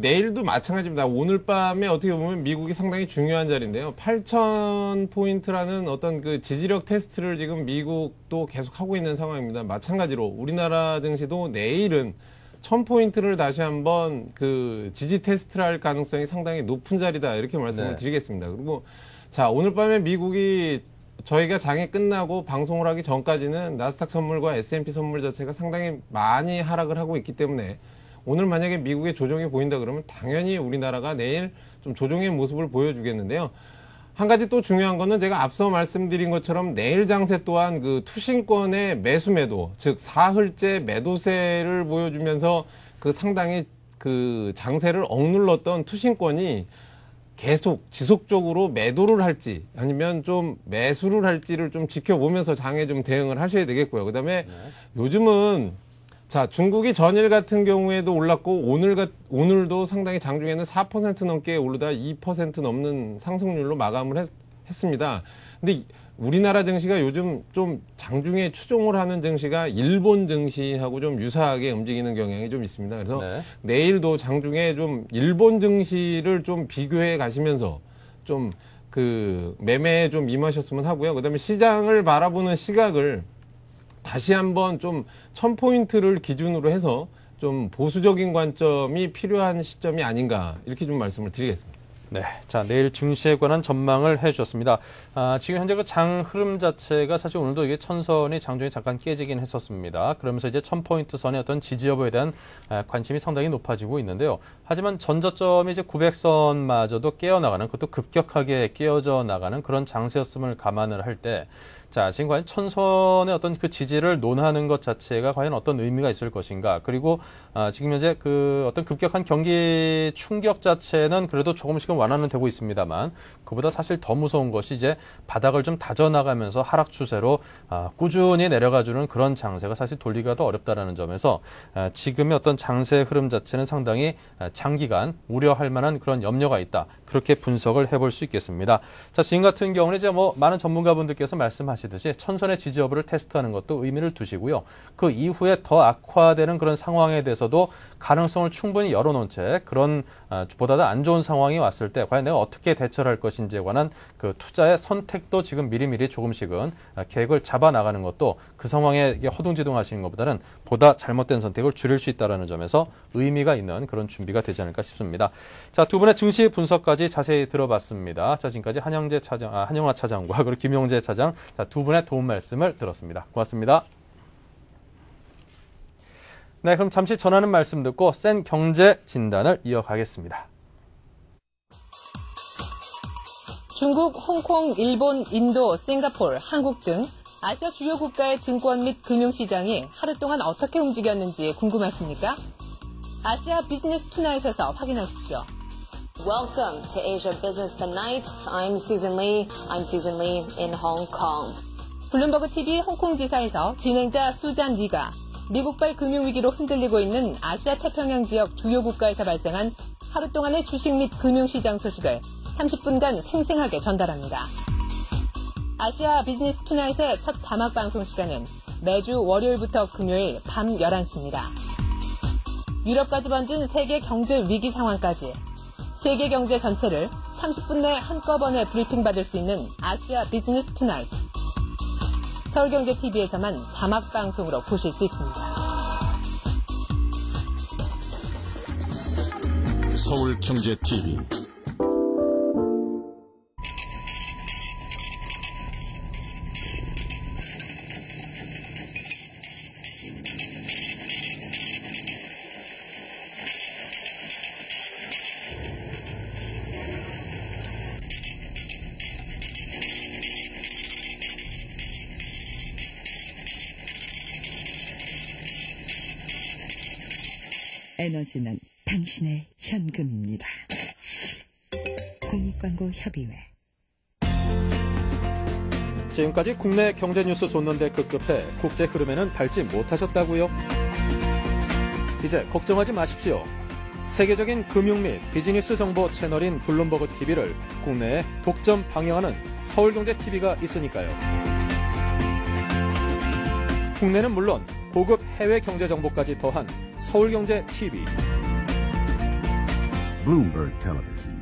내일도 마찬가지입니다. 오늘 밤에 어떻게 보면 미국이 상당히 중요한 자리인데요. 8,000포인트라는 어떤 그 지지력 테스트를 지금 미국도 계속 하고 있는 상황입니다. 마찬가지로 우리나라 증시도 내일은 1,000포인트를 다시 한번 그 지지 테스트를 할 가능성이 상당히 높은 자리다. 이렇게 말씀을 드리겠습니다. 그리고 자, 오늘 밤에 미국이 저희가 장이 끝나고 방송을 하기 전까지는 나스닥 선물과 S&P 선물 자체가 상당히 많이 하락을 하고 있기 때문에 오늘 만약에 미국의 조정이 보인다 그러면 당연히 우리나라가 내일 좀 조정의 모습을 보여주겠는데요. 한 가지 또 중요한 거는 제가 앞서 말씀드린 것처럼 내일 장세 또한 그 투신권의 매수 매도, 즉 사흘째 매도세를 보여주면서 그 상당히 그 장세를 억눌렀던 투신권이 계속 지속적으로 매도를 할지 아니면 좀 매수를 할지를 좀 지켜보면서 장에 좀 대응을 하셔야 되겠고요. 그다음에 요즘은 자, 중국이 전일 같은 경우에도 올랐고 오늘도 상당히 장중에는 4% 넘게 오르다 2% 넘는 상승률로 마감을 했습니다. 근데 우리나라 증시가 요즘 좀 장중에 추종을 하는 증시가 일본 증시하고 좀 유사하게 움직이는 경향이 좀 있습니다. 그래서 내일도 장중에 좀 일본 증시를 좀 비교해 가시면서 좀 그 매매에 좀 임하셨으면 하고요. 그다음에 시장을 바라보는 시각을 다시 한번 좀 1,000포인트를 기준으로 해서 좀 보수적인 관점이 필요한 시점이 아닌가 이렇게 좀 말씀을 드리겠습니다. 네, 자 내일 증시에 관한 전망을 해주셨습니다. 지금 현재 그 장 흐름 자체가 사실 오늘도 이게 천선이 장중에 잠깐 깨지긴 했었습니다. 그러면서 이제 1,000포인트 선의 어떤 지지 여부에 대한 관심이 상당히 높아지고 있는데요. 하지만 전저점이 이제 900선마저도 깨어나가는 그것도 급격하게 깨어져 나가는 그런 장세였음을 감안을 할 때 자, 지금 과연 천선의 어떤 그 지지를 논하는 것 자체가 과연 어떤 의미가 있을 것인가. 그리고 지금 현재 그 어떤 급격한 경기 충격 자체는 그래도 조금씩은 완화는 되고 있습니다만 그보다 사실 더 무서운 것이 이제 바닥을 좀 다져나가면서 하락 추세로 꾸준히 내려가주는 그런 장세가 사실 돌리기가 더 어렵다라는 점에서 지금의 어떤 장세 흐름 자체는 상당히 장기간 우려할 만한 그런 염려가 있다. 그렇게 분석을 해볼 수 있겠습니다. 자, 지금 같은 경우는 이제 많은 전문가분들께서 말씀하시듯이 천선의 지지 여부를 테스트하는 것도 의미를 두시고요. 그 이후에 더 악화되는 그런 상황에 대해서도 가능성을 충분히 열어놓은 채 그런 보다 더 안 좋은 상황이 왔을 때 과연 내가 어떻게 대처를 할 것인지에 관한 그 투자의 선택도 지금 미리미리 조금씩은 계획을 잡아 나가는 것도 그 상황에 허둥지둥하시는 것보다는 보다 잘못된 선택을 줄일 수 있다는 점에서 의미가 있는 그런 준비가 되지 않을까 싶습니다. 자, 두 분의 증시 분석까지 자세히 들어봤습니다. 자, 지금까지 한영화 차장과 그리고 김용재 차장 두 분의 도움 말씀을 들었습니다. 고맙습니다. 네, 그럼 잠시 전하는 말씀 듣고 센 경제 진단을 이어가겠습니다. 중국, 홍콩, 일본, 인도, 싱가포르, 한국 등 아시아 주요 국가의 증권 및 금융시장이 하루 동안 어떻게 움직였는지 궁금하십니까? 아시아 비즈니스 투나잇에서 확인하십시오. Welcome to Asia Business Tonight. I'm Susan Lee. I'm Susan Lee in Hong Kong. 블룸버그 TV 홍콩 지사에서 진행자 수잔 리가 미국발 금융위기로 흔들리고 있는 아시아 태평양 지역 주요 국가에서 발생한 하루 동안의 주식 및 금융시장 소식을 30분간 생생하게 전달합니다. 아시아 비즈니스 투나잇의 첫 자막 방송 시간은 매주 월요일부터 금요일 밤 11시입니다. 유럽까지 번진 세계 경제 위기 상황까지 세계 경제 전체를 30분 내 한꺼번에 브리핑 받을 수 있는 아시아 비즈니스 투나잇. 서울경제TV에서만 자막 방송으로 보실 수 있습니다. 서울경제TV 에너지는 당신의 현금입니다. 공익광고협의회. 지금까지 국내 경제 뉴스 줬는데 급급해 국제 흐름에는 밟지 못하셨다고요? 이제 걱정하지 마십시오. 세계적인 금융 및 비즈니스 정보 채널인 블룸버그 TV를 국내에 독점 방영하는 서울경제TV가 있으니까요. 국내는 물론 고급 해외 경제 정보까지 더한 서울경제TV. Bloomberg Television.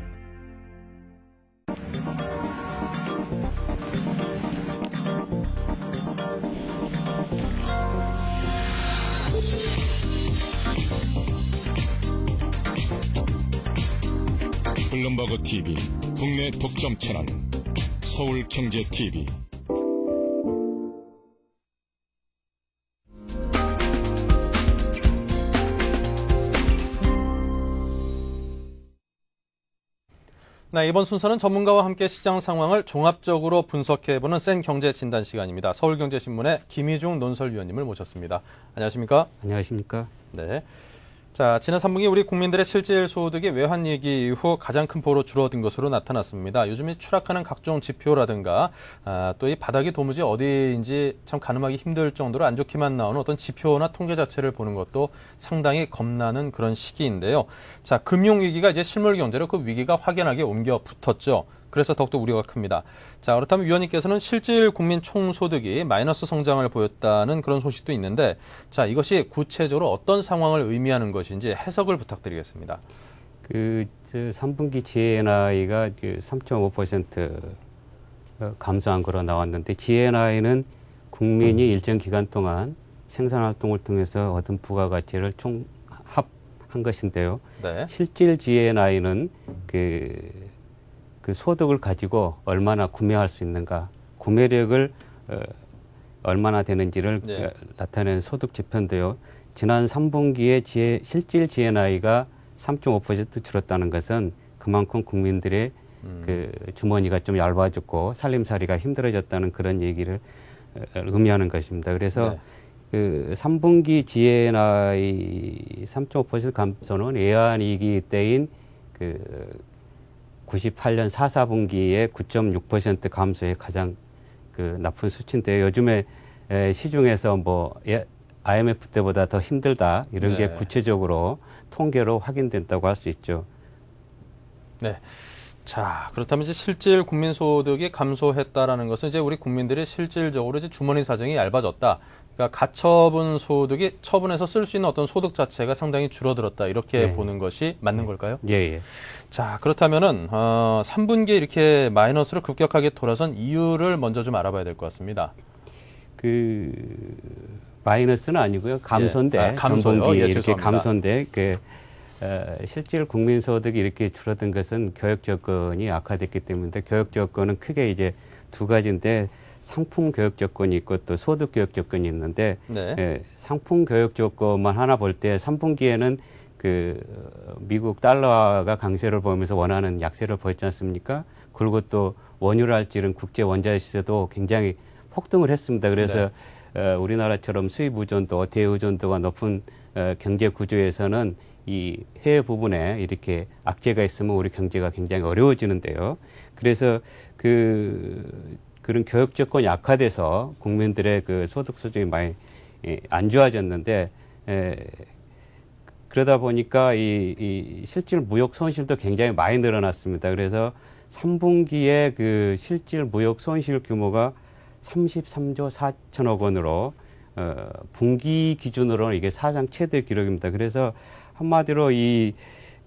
블룸버그 TV 국내 독점 채널 서울경제TV. 네, 이번 순서는 전문가와 함께 시장 상황을 종합적으로 분석해보는 센 경제 진단 시간입니다. 서울경제신문의 김희중 논설위원님을 모셨습니다. 안녕하십니까? 안녕하십니까? 네. 자, 지난 3분기 우리 국민들의 실질 소득이 외환위기 이후 가장 큰 폭으로 줄어든 것으로 나타났습니다. 요즘 이 추락하는 각종 지표라든가 또 이 바닥이 도무지 어디인지 참 가늠하기 힘들 정도로 안 좋게만 나오는 어떤 지표나 통계 자체를 보는 것도 상당히 겁나는 그런 시기인데요. 자, 금융위기가 이제 실물경제로 그 위기가 확연하게 옮겨 붙었죠. 그래서 더욱더 우려가 큽니다. 자, 그렇다면 위원님께서는 실질 국민 총소득이 마이너스 성장을 보였다는 그런 소식도 있는데, 자, 이것이 구체적으로 어떤 상황을 의미하는 것인지 해석을 부탁드리겠습니다. 3분기 GNI가 3.5% 감소한 거로 나왔는데, GNI는 국민이 일정 기간 동안 생산활동을 통해서 얻은 부가가치를 총합한 것인데요. 네. 실질 GNI는 그 소득을 가지고 얼마나 구매할 수 있는가, 구매력을 얼마나 되는지를 나타내는 소득 지표인데요. 지난 3분기에 실질 GNI가 3.5% 줄었다는 것은 그만큼 국민들의 그 주머니가 좀 얇아졌고 살림살이가 힘들어졌다는 그런 얘기를 의미하는 것입니다. 그래서 네. 그 3분기 GNI 3.5% 감소는 예안위기 때인 그 98년 4분기에 9.6% 감소에 가장 그 나쁜 수치인데 요즘에 시중에서 뭐 IMF 때보다 더 힘들다 이런 네. 게 구체적으로 통계로 확인된다고 할 수 있죠. 네. 자, 그렇다면 이제 실질 국민소득이 감소했다라는 것은 이제 우리 국민들이 실질적으로 이제 주머니 사정이 얇아졌다. 그러니까 가처분 소득이 처분해서 쓸 수 있는 어떤 소득 자체가 상당히 줄어들었다. 이렇게 네. 보는 것이 맞는 걸까요? 예, 예. 자, 그렇다면은 3분기에 이렇게 마이너스로 급격하게 돌아선 이유를 먼저 좀 알아봐야 될 것 같습니다. 그 마이너스는 아니고요. 감소인데 예. 감소요. 전분기 예, 이렇게 죄송합니다. 감소인데 그 실질 국민소득이 이렇게 줄어든 것은 교육 조건이 악화됐기 때문에 교육 조건은 크게 이제 두 가지인데 상품 교육 조건이 있고 또 소득 교육 조건이 있는데 네. 상품 교육 조건만 하나 볼 때 3분기에는 그 미국 달러가 강세를 보이면서 원하는 약세를 보였지 않습니까? 그리고 또 원유랄지는 국제 원자재 시세도 굉장히 폭등을 했습니다. 그래서 우리나라처럼 수입 의존도, 대의존도가 높은 경제 구조에서는 이 해외 부분에 이렇게 악재가 있으면 우리 경제가 굉장히 어려워지는데요. 그래서 그런 교육 조건이 악화돼서 국민들의 그 소득 수준이 많이 안 좋아졌는데 그러다 보니까 이 실질 무역 손실도 굉장히 많이 늘어났습니다. 그래서 3분기에 그 실질 무역 손실 규모가 33조 4천억 원으로 분기 기준으로는 이게 사상 최대 기록입니다. 그래서 한마디로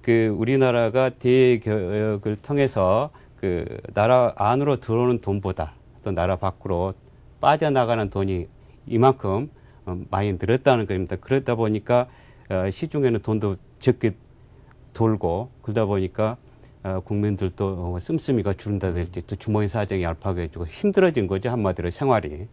그 우리나라가 대개혁을 통해서 그 나라 안으로 들어오는 돈보다 또 나라 밖으로 빠져나가는 돈이 이만큼 많이 늘었다는 겁니다. 그러다 보니까 시중에는 돈도 적게 돌고 그러다 보니까 국민들도 씀씀이가 줄는다든지 또 주머니 사정이 얇아가지고 힘들어진 거죠. 한마디로 생활이.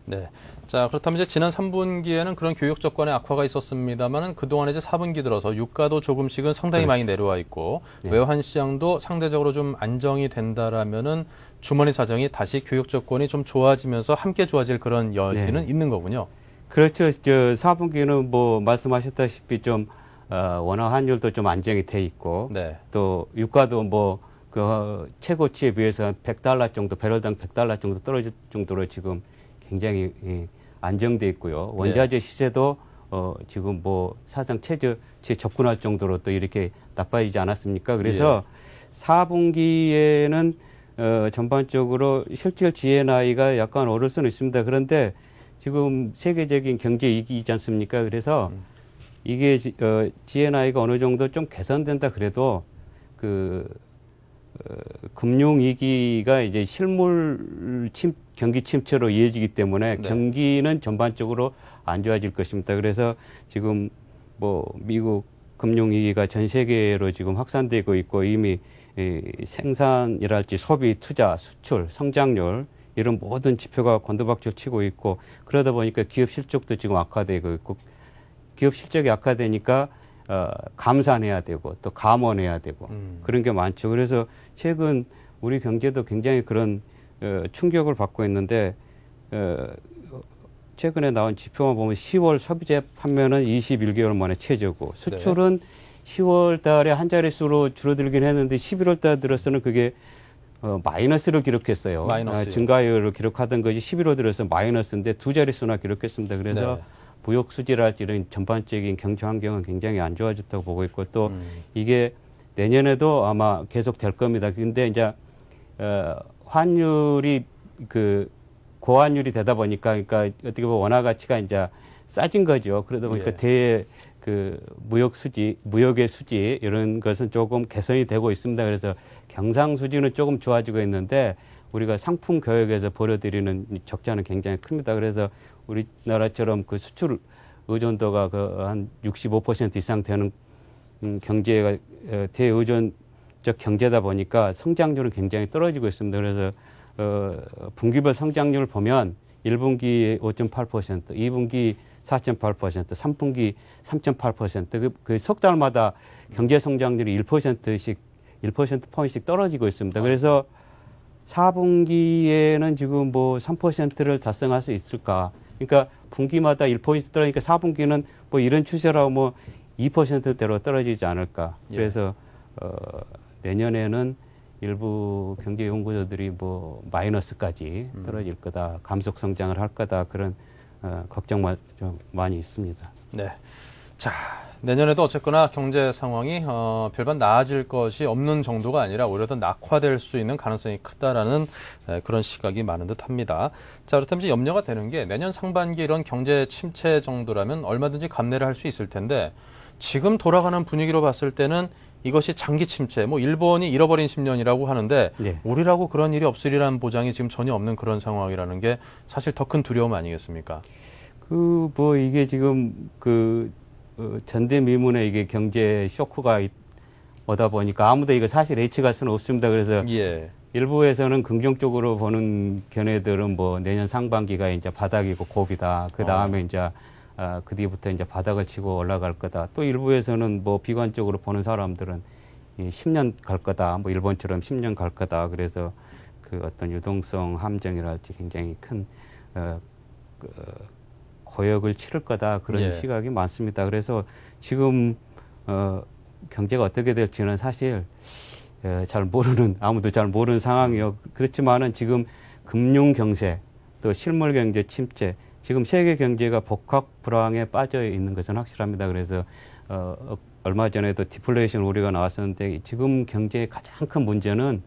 네. 자, 그렇다면 이제 지난 3분기에는 그런 교육 조건의 악화가 있었습니다만은 그동안 이제 4분기 들어서 유가도 조금씩은 상당히 많이 내려와 있고 네. 외환 시장도 상대적으로 좀 안정이 된다라면은 주머니 사정이 다시 교육 조건이 좀 좋아지면서 함께 좋아질 그런 여지는 있는 거군요. 그렇죠. 4분기는 뭐 말씀하셨다시피 좀 원화 환율도 좀 안정이 돼 있고 또 유가도 뭐 그 최고치에 비해서 100달러 정도 배럴당 100달러 정도 떨어질 정도로 지금 굉장히 안정돼 있고요. 원자재 시세도 지금 뭐 사상 최저치에 접근할 정도로 또 이렇게 나빠지지 않았습니까? 그래서 4분기에는 전반적으로 실질 GNI가 약간 오를 수는 있습니다. 그런데 지금 세계적인 경제 위기이지 않습니까? 그래서 이게 GNI가 어느 정도 좀 개선된다 그래도 금융 위기가 이제 실물 경기 침체로 이어지기 때문에 경기는 전반적으로 안 좋아질 것입니다. 그래서 지금 뭐 미국 금융 위기가 전 세계로 지금 확산되고 있고 이미 생산이랄지 소비, 투자, 수출, 성장률 이런 모든 지표가 곤두박질 치고 있고 그러다 보니까 기업 실적도 지금 악화되고 있고 기업 실적이 악화되니까 감산해야 되고 또 감원해야 되고 그런 게 많죠. 그래서 최근 우리 경제도 굉장히 그런 충격을 받고 있는데 최근에 나온 지표만 보면 10월 소비재 판매는 21개월 만에 최저고 수출은 10월 달에 한 자릿수로 줄어들긴 했는데 11월 달 들어서는 그게 마이너스를 기록했어요. 증가율을 기록하던 것이 11월 들어서 마이너스인데 두 자릿수나 기록했습니다. 그래서 무역 수지랄지 이런 전반적인 경제 환경은 굉장히 안 좋아졌다고 보고 있고 또 이게 내년에도 아마 계속 될 겁니다. 근데 이제 환율이 고환율이 되다 보니까 그러니까 어떻게 보면 원화 가치가 이제 싸진 거죠. 그러다 보니까 무역의 수지 이런 것은 조금 개선이 되고 있습니다. 그래서 경상수지는 조금 좋아지고 있는데 우리가 상품 교역에서 벌어들이는 적자는 굉장히 큽니다. 그래서 우리나라처럼 그 수출 의존도가 한 65% 이상 되는 경제가 대의존적 경제다 보니까 성장률은 굉장히 떨어지고 있습니다. 그래서 분기별 성장률을 보면 1분기 5.8%, 2분기 4.8%, 3분기 3.8%, 그 석 달마다 경제 성장률이 1%씩 1%포인트씩 떨어지고 있습니다. 그래서 4분기에는 지금 뭐 3%를 달성할 수 있을까? 그러니까 분기마다 1% 떨어지니까 4분기는 뭐 이런 추세라고 뭐 2%대로 떨어지지 않을까? 그래서 내년에는 일부 경제 연구소들이 뭐 마이너스까지 떨어질 거다, 감속 성장을 할 거다, 그런 걱정 좀 많이 있습니다. 네. 자, 내년에도 어쨌거나 경제 상황이 별반 나아질 것이 없는 정도가 아니라 오히려 더 낙화될 수 있는 가능성이 크다라는 그런 시각이 많은 듯합니다. 자, 그렇다면 이제 염려가 되는 게 내년 상반기 이런 경제 침체 정도라면 얼마든지 감내를 할 수 있을 텐데 지금 돌아가는 분위기로 봤을 때는 이것이 장기 침체, 뭐 일본이 잃어버린 10년이라고 하는데 네. 우리라고 그런 일이 없으리라는 보장이 지금 전혀 없는 그런 상황이라는 게 사실 더 큰 두려움 아니겠습니까? 뭐 이게 지금 전대미문의 이게 경제 쇼크가 오다 보니까 아무도 이거 사실 예측할 수는 없습니다. 그래서 일부에서는 긍정적으로 보는 견해들은 뭐 내년 상반기가 이제 바닥이고 고비다. 그 다음에 이제 그 뒤부터 이제 바닥을 치고 올라갈 거다. 또 일부에서는 뭐 비관적으로 보는 사람들은 10년 갈 거다. 뭐 일본처럼 10년 갈 거다. 그래서 그 어떤 유동성 함정이랄지 굉장히 큰 고역을 치를 거다. 그런 시각이 많습니다. 그래서 지금 경제가 어떻게 될지는 사실 잘 모르는, 아무도 잘 모르는 상황이요. 그렇지만은 지금 금융 경제, 또 실물 경제 침체, 지금 세계 경제가 복합 불황에 빠져 있는 것은 확실합니다. 그래서 얼마 전에도 디플레이션 우려가 나왔었는데 지금 경제의 가장 큰 문제는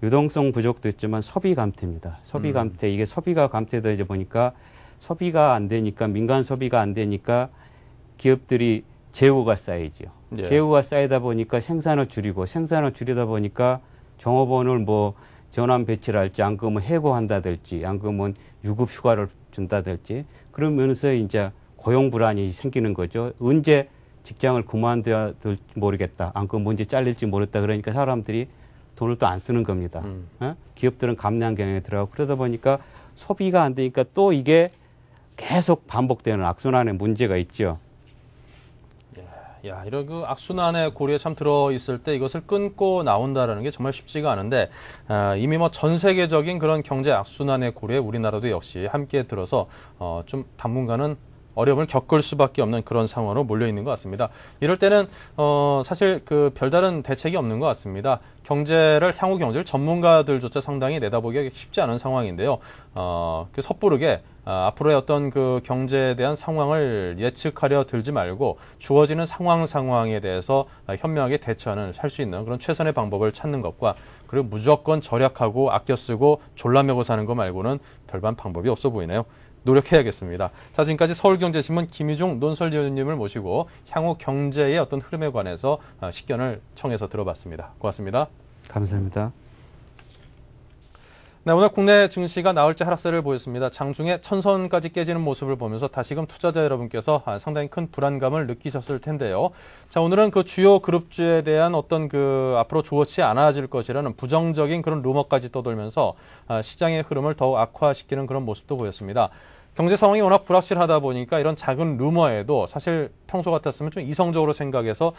유동성 부족도 있지만 소비 감퇴입니다. 소비 감퇴, 이게 소비가 감퇴되다 보니까 소비가 안 되니까, 민간 소비가 안 되니까 기업들이 재고가 쌓이죠. 재고가 쌓이다 보니까 생산을 줄이고, 생산을 줄이다 보니까 종업원을 뭐 전환 배치를 할지, 안 그러면 해고한다든지, 안 그러면 유급 휴가를 준다든지, 그러면서 이제 고용 불안이 생기는 거죠. 언제 직장을 그만둬야 될지 모르겠다. 안 그러면 언제 잘릴지 모르겠다. 그러니까 사람들이 돈을 또 안 쓰는 겁니다. 기업들은 감량 경향에 들어가고, 그러다 보니까 소비가 안 되니까 또 이게 계속 반복되는 악순환의 문제가 있죠. 야, 이런 그 악순환의 고리에 참 들어있을 때 이것을 끊고 나온다라는 게 정말 쉽지가 않은데, 이미 뭐 전 세계적인 그런 경제 악순환의 고리에 우리나라도 역시 함께 들어서, 좀 당분간은 어려움을 겪을 수밖에 없는 그런 상황으로 몰려 있는 것 같습니다. 이럴 때는 사실 그 별다른 대책이 없는 것 같습니다. 향후 경제를 전문가들조차 상당히 내다보기가 쉽지 않은 상황인데요. 그 섣부르게 앞으로의 어떤 그 경제에 대한 상황을 예측하려 들지 말고 주어지는 상황에 대해서 현명하게 대처하는, 할 수 있는 그런 최선의 방법을 찾는 것과, 그리고 무조건 절약하고 아껴 쓰고 졸라매고 사는 거 말고는 별반 방법이 없어 보이네요. 노력해야겠습니다. 자, 지금까지 서울경제신문 김희중 논설위원님을 모시고 향후 경제의 어떤 흐름에 관해서 식견을 청해서 들어봤습니다. 고맙습니다. 감사합니다. 네, 오늘 국내 증시가 나흘째 하락세를 보였습니다. 장중에 1000선까지 깨지는 모습을 보면서 다시금 투자자 여러분께서 상당히 큰 불안감을 느끼셨을 텐데요. 자, 오늘은 그 주요 그룹주에 대한 어떤 그 앞으로 좋지 않아질 것이라는 부정적인 그런 루머까지 떠돌면서 시장의 흐름을 더욱 악화시키는 그런 모습도 보였습니다. 경제 상황이 워낙 불확실하다 보니까 이런 작은 루머에도 사실 평소 같았으면 좀 이성적으로 생각해서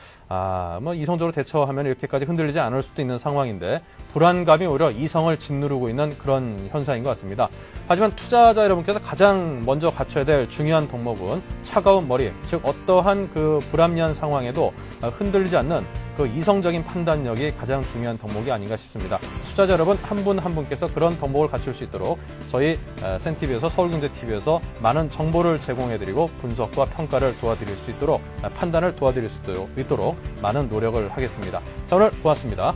뭐 이성적으로 대처하면 이렇게까지 흔들리지 않을 수도 있는 상황인데, 불안감이 오히려 이성을 짓누르고 있는 그런 현상인 것 같습니다. 하지만 투자자 여러분께서 가장 먼저 갖춰야 될 중요한 덕목은 차가운 머리, 즉 어떠한 그 불합리한 상황에도 흔들리지 않는 그 이성적인 판단력이 가장 중요한 덕목이 아닌가 싶습니다. 투자자 여러분 한 분 한 분께서 그런 덕목을 갖출 수 있도록 저희 센TV에서, 서울경제TV에서 많은 정보를 제공해드리고 분석과 평가를 도와드릴 수 있도록, 판단을 도와드릴 수 있도록 많은 노력을 하겠습니다. 자, 오늘 고맙습니다.